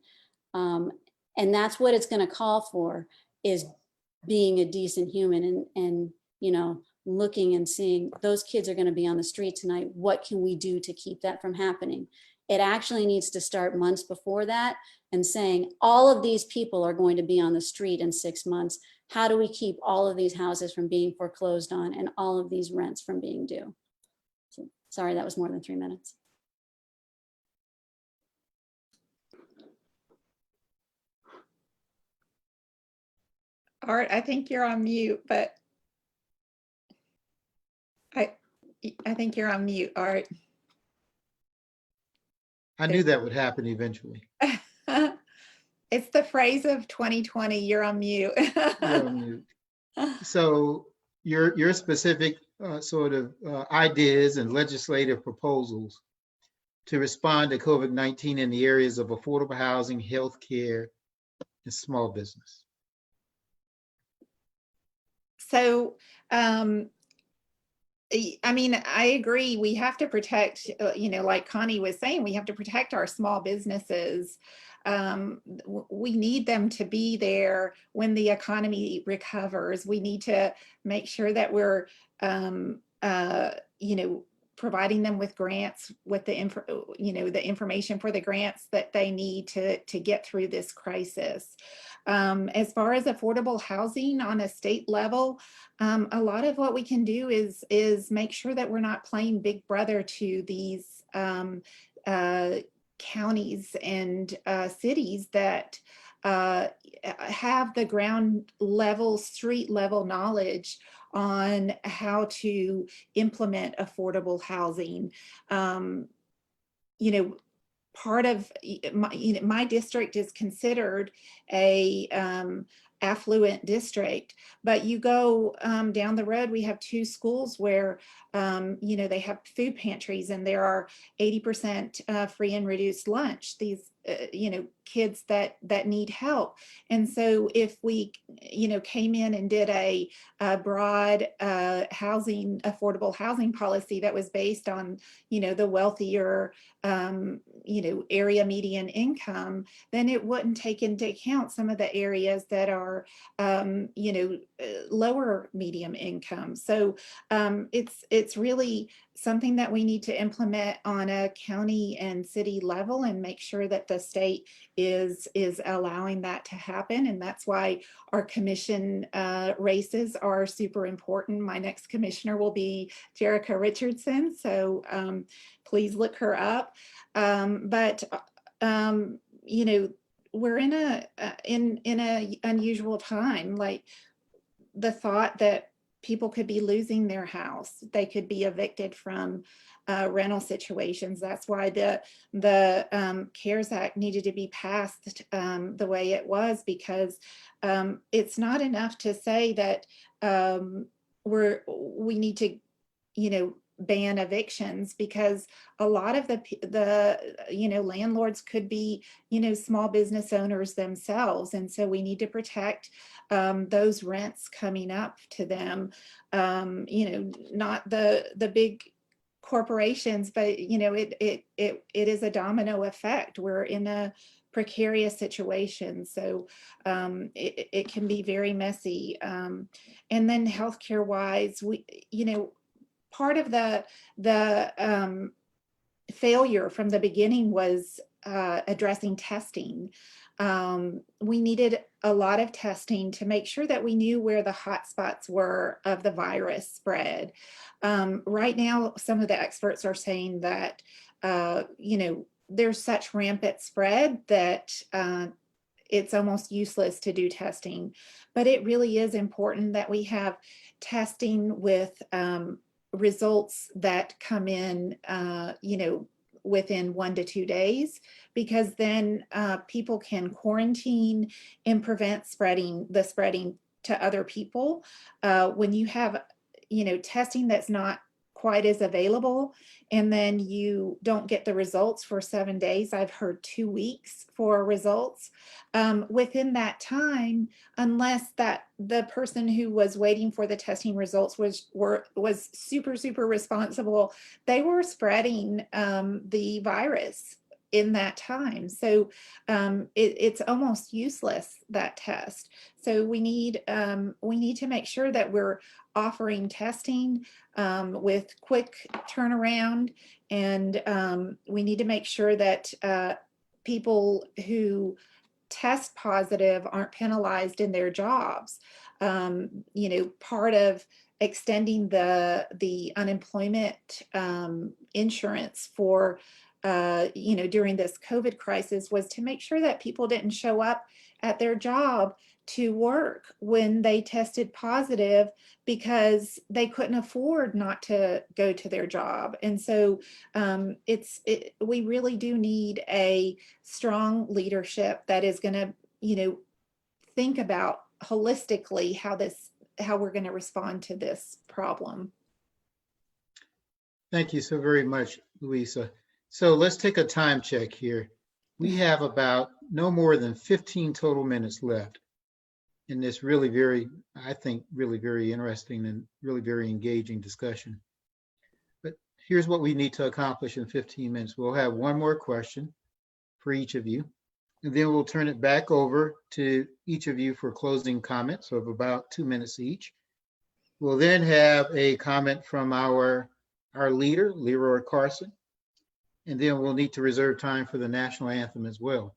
And that's what it's going to call for, is being a decent human and you know, looking and seeing those kids are going to be on the street tonight. What can we do to keep that from happening? It actually needs to start months before that and saying all of these people are going to be on the street in 6 months. How do we keep all of these houses from being foreclosed on and all of these rents from being due? So, sorry, that was more than 3 minutes. Art, I think you're on mute, but I think you're on mute, Art. I knew that would happen eventually. It's the phrase of 2020, you're on mute. You're on mute. So your specific sort of ideas and legislative proposals to respond to COVID-19 in the areas of affordable housing, healthcare, and small business. So, I mean, I agree. We have to protect, you know, like Connie was saying, we have to protect our small businesses. We need them to be there when the economy recovers. We need to make sure that we're you know, providing them with grants, with the the information for the grants that they need to get through this crisis. As far as affordable housing on a state level, a lot of what we can do is make sure that we're not playing big brother to these counties and cities that have the ground level, street level knowledge on how to implement affordable housing. You know, part of my district is considered a affluent district, but you go down the road, we have 2 schools where they have food pantries and there are 80% free and reduced lunch. These kids that need help. And so if we came in and did a broad affordable housing policy that was based on the wealthier area median income, then it wouldn't take into account some of the areas that are lower medium income. So it's really something that we need to implement on a county and city level and make sure that the state is allowing that to happen. And that's why our commission races are super important. My next commissioner will be Jerica Richardson, so please look her up. But we're in a unusual time. Like, the thought that people could be losing their house, they could be evicted from rental situations. That's why the CARES Act needed to be passed the way it was, because it's not enough to say that we need to ban evictions, because a lot of the landlords could be small business owners themselves, and so we need to protect those rents coming up to them, not the big corporations, but it is a domino effect. We're in a precarious situation, so it can be very messy. And then healthcare wise, part of the failure from the beginning was addressing testing. We needed a lot of testing to make sure that we knew where the hot spots were of the virus spread. Right now, some of the experts are saying that, there's such rampant spread that it's almost useless to do testing. But it really is important that we have testing with results that come in, within 1 to 2 days, because then people can quarantine and prevent the spreading to other people. When you have, testing that's not quite as available, and then you don't get the results for 7 days. I've heard 2 weeks for results. Within that time, unless that the person who was waiting for the testing results was super responsible, they were spreading the virus in that time. So it's almost useless, that test. So we need to make sure that we're offering testing with quick turnaround, and we need to make sure that people who test positive aren't penalized in their jobs. Part of extending the unemployment insurance for during this COVID crisis was to make sure that people didn't show up at their job to work when they tested positive because they couldn't afford not to go to their job. And so we really do need a strong leadership that is going to, think about holistically how we're going to respond to this problem. Thank you so very much, Louisa. So let's take a time check here. We have about no more than 15 total minutes left in this really very interesting and really very engaging discussion. But here's what we need to accomplish in 15 minutes. We'll have one more question for each of you, and then we'll turn it back over to each of you for closing comments of about 2 minutes each. We'll then have a comment from our leader, Leroy Carson, and then we'll need to reserve time for the national anthem as well.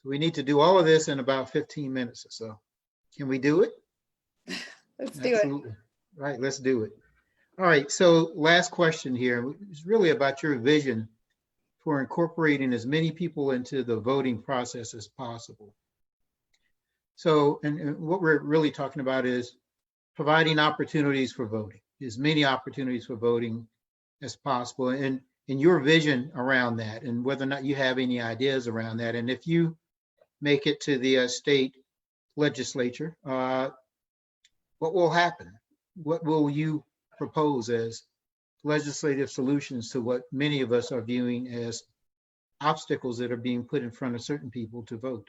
So we need to do all of this in about 15 minutes or so. Can we do it? Let's do it. Absolutely. Right, let's do it. All right, so last question here is really about your vision for incorporating as many people into the voting process as possible. So, and what we're really talking about is providing opportunities for voting, as many opportunities for voting as possible, and your vision around that, and whether or not you have any ideas around that. And if you make it to the state legislature, what will happen? What will you propose as legislative solutions to what many of us are viewing as obstacles that are being put in front of certain people to vote?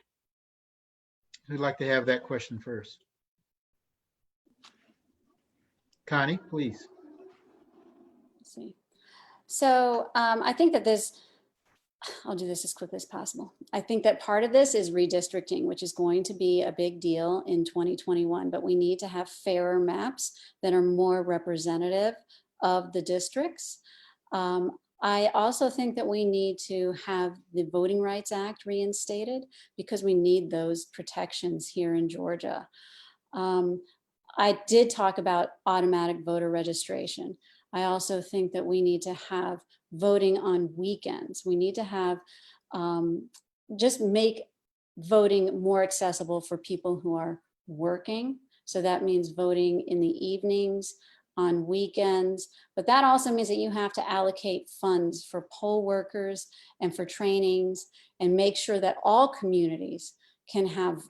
Who'd like to have that question first? Connie, please. Let's see. So I think that I'll do this as quickly as possible. I think that part of this is redistricting, which is going to be a big deal in 2021, but we need to have fairer maps that are more representative of the districts. I also think that we need to have the Voting Rights Act reinstated because we need those protections here in Georgia. I did talk about automatic voter registration. I also think that we need to have voting on weekends. We need to have, just make voting more accessible for people who are working. So that means voting in the evenings, on weekends, but that also means that you have to allocate funds for poll workers and for trainings and make sure that all communities can have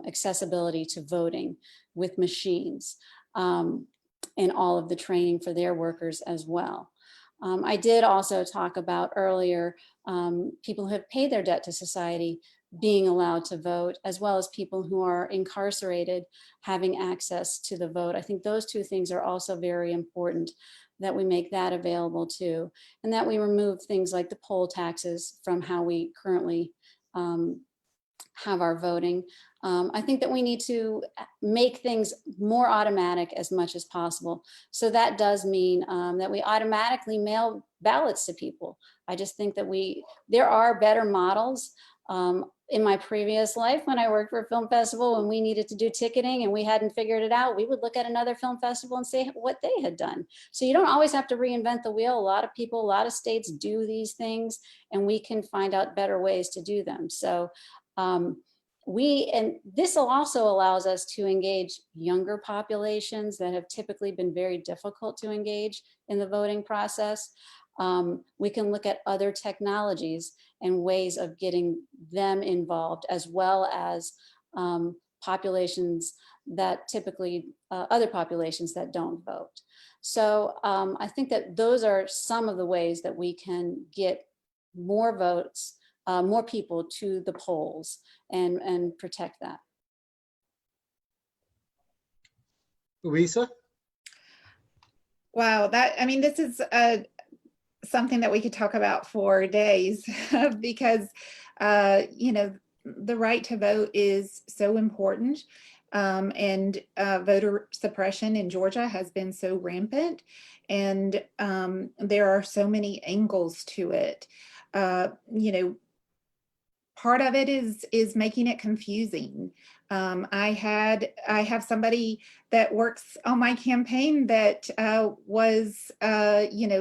accessibility to voting with machines and all of the training for their workers as well. I did also talk about earlier people who have paid their debt to society being allowed to vote, as well as people who are incarcerated having access to the vote. I think those two things are also very important, that we make that available too, and that we remove things like the poll taxes from how we currently have our voting. I think that we need to make things more automatic as much as possible. So that does mean that we automatically mail ballots to people. I just think that there are better models. In my previous life, when I worked for a film festival, when we needed to do ticketing and we hadn't figured it out, we would look at another film festival and say what they had done. So you don't always have to reinvent the wheel. A lot of people, a lot of states do these things, and we can find out better ways to do them. So and this also allows us to engage younger populations that have typically been very difficult to engage in the voting process. We can look at other technologies and ways of getting them involved, as well as populations that typically, other populations that don't vote. So I think that those are some of the ways that we can get more votes, more people to the polls and protect that. Louisa? Wow, this is something that we could talk about for days because, the right to vote is so important. And voter suppression in Georgia has been so rampant, and there are so many angles to it. Part of it is making it confusing. I have somebody that works on my campaign that was,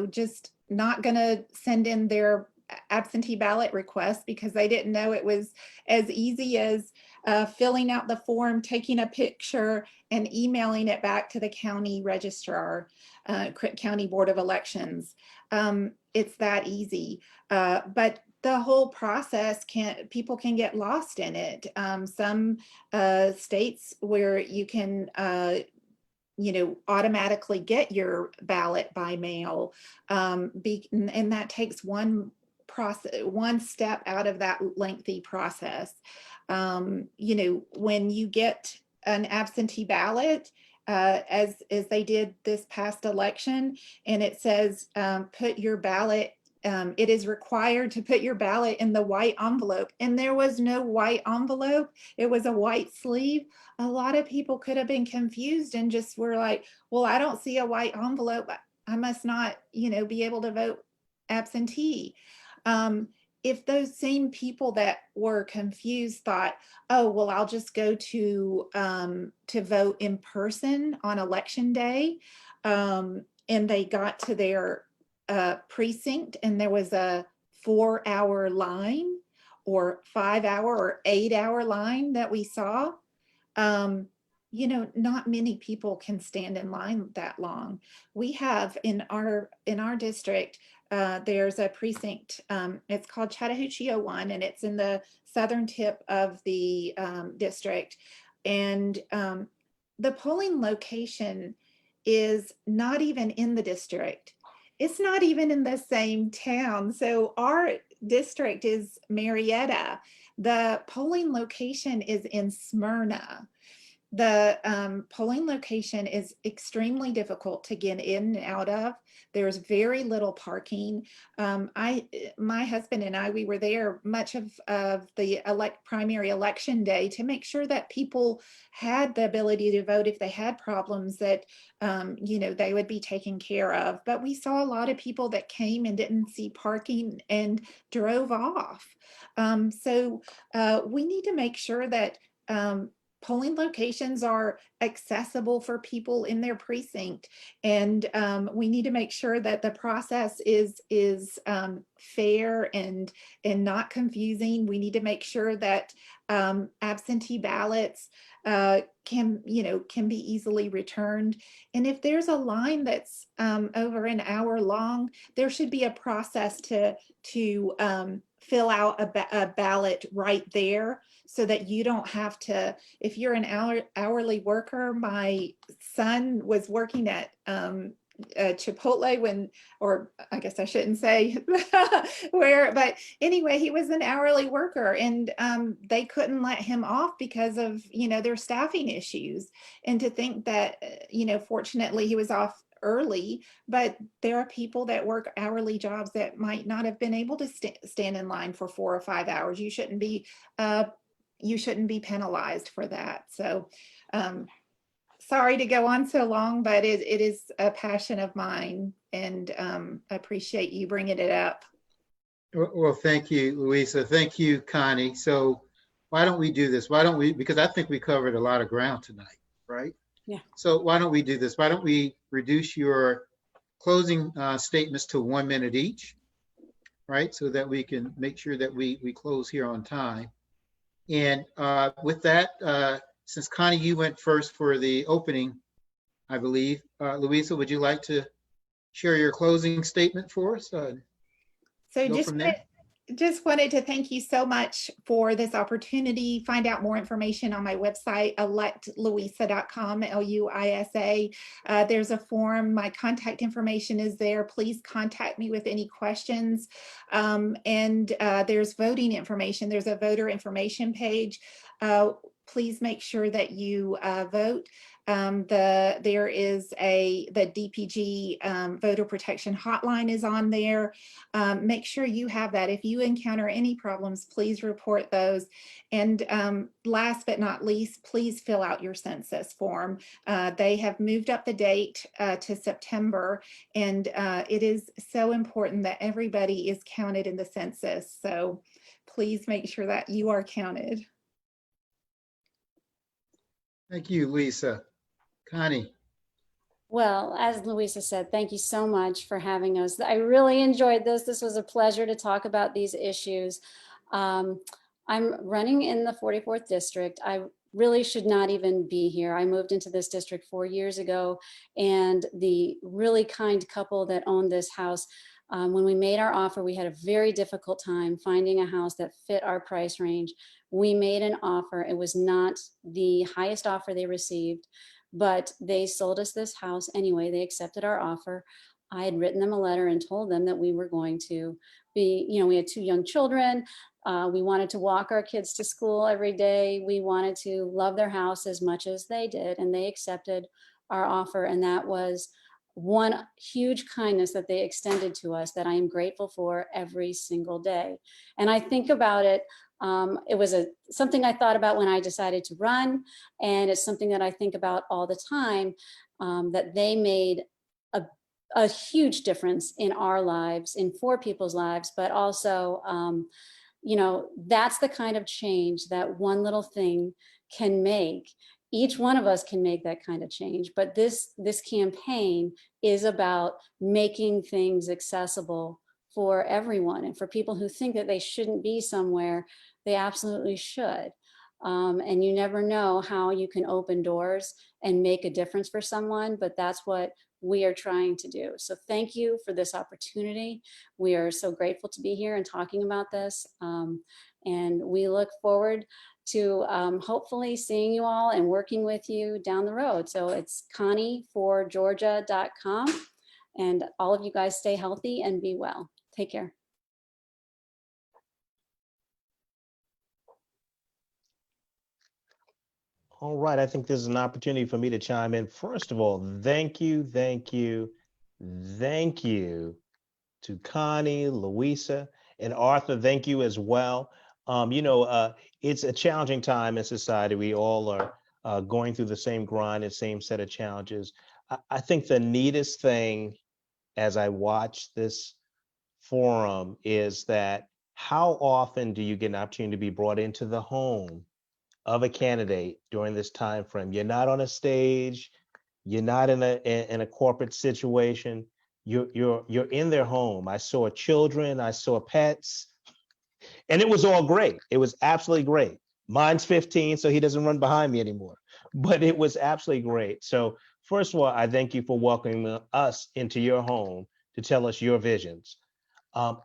just not going to send in their absentee ballot request because they didn't know it was as easy as filling out the form, taking a picture, and emailing it back to the county registrar, county board of elections. It's that easy, but the whole process people can get lost in it. Some states where you can automatically get your ballot by mail, and that takes one step out of that lengthy process. When you get an absentee ballot, as they did this past election, and it says put your ballot it is required to put your ballot in the white envelope, and there was no white envelope. It was a white sleeve. A lot of people could have been confused and just were like, well, I don't see a white envelope. I must not, be able to vote absentee. If those same people that were confused thought, oh, well, I'll just go to vote in person on election day, and they got to their precinct and there was a 4-hour line or 5-hour or 8-hour line that we saw, not many people can stand in line that long. We have in our district, there's a precinct, it's called Chattahoochee 01, and it's in the southern tip of the district. And the polling location is not even in the district. It's not even in the same town. So our district is Marietta. The polling location is in Smyrna. The polling location is extremely difficult to get in and out of. There's very little parking. My husband and I, we were there much of the primary election day to make sure that people had the ability to vote if they had problems, that they would be taken care of. But we saw a lot of people that came and didn't see parking and drove off. So we need to make sure that polling locations are accessible for people in their precinct, and we need to make sure that the process is fair and not confusing. We need to make sure that absentee ballots can be easily returned. And if there's a line that's over an hour long, there should be a process to fill out a ballot right there, so that you don't have to, if you're an hourly worker. My son was working at Chipotle or I guess I shouldn't say where, but anyway, he was an hourly worker, and they couldn't let him off because of, their staffing issues. And to think that, fortunately he was off early, but there are people that work hourly jobs that might not have been able to stand in line for 4 or 5 hours. You shouldn't be penalized for that. So sorry to go on so long, but it is a passion of mine, and I appreciate you bringing it up. Well, thank you, Louisa. Thank you, Connie. So why don't we do this? Because I think we covered a lot of ground tonight, right? Yeah. So why don't we do this? Why don't we reduce your closing statements to 1 minute each, right? So that we can make sure that we close here on time. And with that, since Connie, you went first for the opening, I believe, Louisa, would you like to share your closing statement for us? So just wanted to thank you so much for this opportunity. Find out more information on my website, electlouisa.com, Luisa. There's a form. My contact information is there. Please contact me with any questions. And there's voting information. There's a voter information page. Please make sure that you vote. There is the DPG voter protection hotline is on there. Make sure you have that. If you encounter any problems, please report those. And last but not least, please fill out your census form. They have moved up the date to September, and it is so important that everybody is counted in the census. So please make sure that you are counted. Thank you, Lisa. Connie. Well, as Louisa said, thank you so much for having us. I really enjoyed this. This was a pleasure to talk about these issues. I'm running in the 44th district. I really should not even be here. I moved into this district 4 years ago, and the really kind couple that owned this house, when we made our offer, we had a very difficult time finding a house that fit our price range. We made an offer. It was not the highest offer they received, but they sold us this house anyway. They accepted our offer. I had written them a letter and told them that we were going to be, we had 2 young children. We wanted to walk our kids to school every day. We wanted to love their house as much as they did, and they accepted our offer. And that was one huge kindness that they extended to us that I am grateful for every single day. And I think about it, it was something I thought about when I decided to run, and it's something that I think about all the time, that they made a huge difference in our lives, in 4 people's lives, but also, you know, that's the kind of change that one little thing can make. Each one of us can make that kind of change, but this campaign is about making things accessible for everyone, and for people who think that they shouldn't be somewhere, they absolutely should. And you never know how you can open doors and make a difference for someone, but that's what we are trying to do. So thank you for this opportunity. We are so grateful to be here and talking about this. And we look forward to hopefully seeing you all and working with you down the road. So it's connieforgeorgia.com, and all of you guys stay healthy and be well. Take care. All right, I think this is an opportunity for me to chime in. First of all, thank you to Connie, Louisa, and Arthur. Thank you as well. It's a challenging time in society. We all are going through the same grind and same set of challenges. I think the neatest thing as I watch this forum is that how often do you get an opportunity to be brought into the home of a candidate during this time frame? You're not on a stage, you're not in a corporate situation. You're in their home. I saw children, I saw pets, and it was all great. It was absolutely great. Mine's 15, so he doesn't run behind me anymore, but it was absolutely great. So first of all, I thank you for welcoming us into your home to tell us your visions.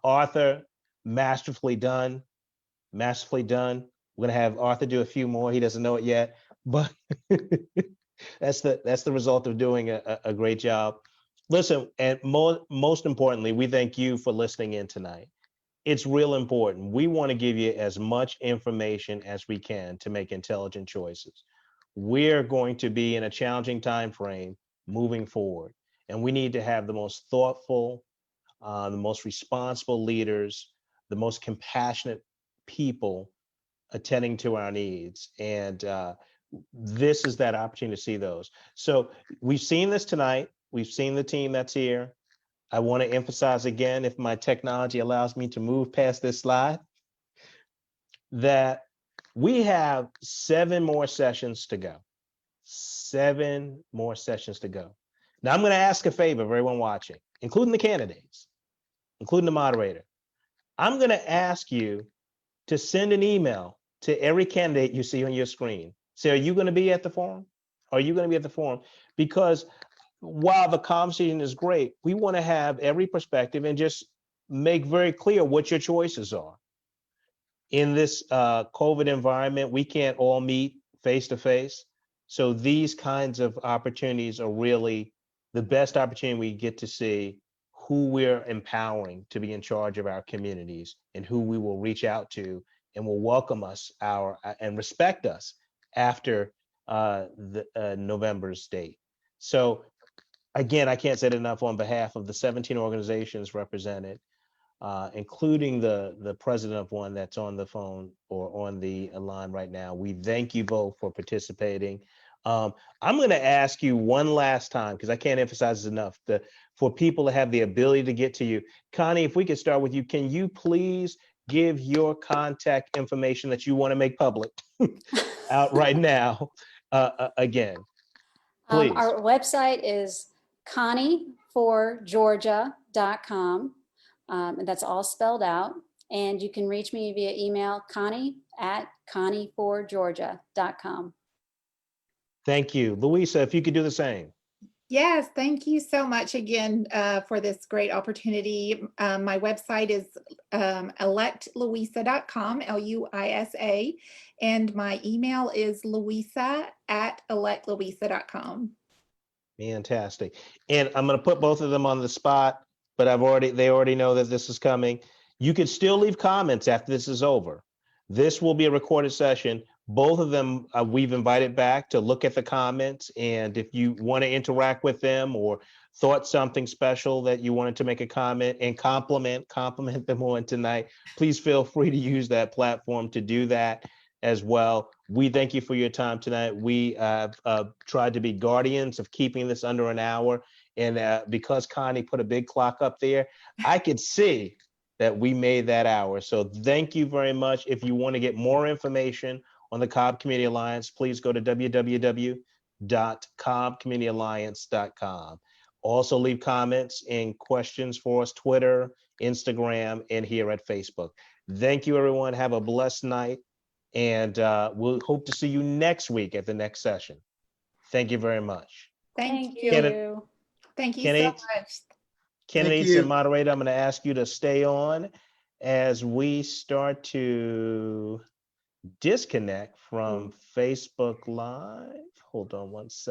Arthur, masterfully done. We're gonna have Arthur do a few more. He doesn't know it yet, but that's the result of doing a great job. Listen, and most importantly, we thank you for listening in tonight. It's real important. We want to give you as much information as we can to make intelligent choices. We're going to be in a challenging time frame moving forward, and we need to have the most thoughtful, the most responsible leaders, the most compassionate people attending to our needs. And this is that opportunity to see those. So we've seen this tonight. We've seen the team that's here. I want to emphasize again, if my technology allows me to move past this slide, that we have 7 more sessions to go. 7 more sessions to go. Now I'm going to ask a favor of everyone watching, including the candidates, including the moderator. I'm going to ask you to send an email to every candidate you see on your screen. Say, are you going to be at the forum? Are you going to be at the forum? Because while the conversation is great, we want to have every perspective and just make very clear what your choices are. In this COVID environment, we can't all meet face to face. So these kinds of opportunities are really the best opportunity we get to see who we're empowering to be in charge of our communities and who we will reach out to and will welcome us and respect us after November's date. So again, I can't say it enough on behalf of the 17 organizations represented, including the president of one that's on the phone or on the line right now. We thank you both for participating. I'm going to ask you one last time, because I can't emphasize this enough, for people to have the ability to get to you. Connie, if we could start with you, can you please give your contact information that you want to make public out right now again, please? Our website is connieforgeorgia.com. And that's all spelled out. And you can reach me via email, connie@connieforgeorgia.com. Thank you. Louisa, if you could do the same. Yes, thank you so much again for this great opportunity. My website is electlouisa.com, Luisa, and my email is louisa@electlouisa.com. Fantastic. And I'm going to put both of them on the spot, but they already know that this is coming. You can still leave comments after this is over. This will be a recorded session, Both of them, we've invited back to look at the comments. And if you want to interact with them or thought something special that you wanted to make a comment and compliment them on tonight, please feel free to use that platform to do that as well. We thank you for your time tonight. We have tried to be guardians of keeping this under an hour. And because Connie put a big clock up there, I could see that we made that hour. So thank you very much. If you want to get more information on the Cobb Community Alliance, please go to www.cobbcommunityalliance.com. Also leave comments and questions for us, Twitter, Instagram, and here at Facebook. Thank you, everyone. Have a blessed night. And we'll hope to see you next week at the next session. Thank you very much. Thank Thank you. you. Thank you Kenny? so much. Candidates you. and moderator, I'm going to ask you to stay on as we start to disconnect from Facebook Live. Hold on one second.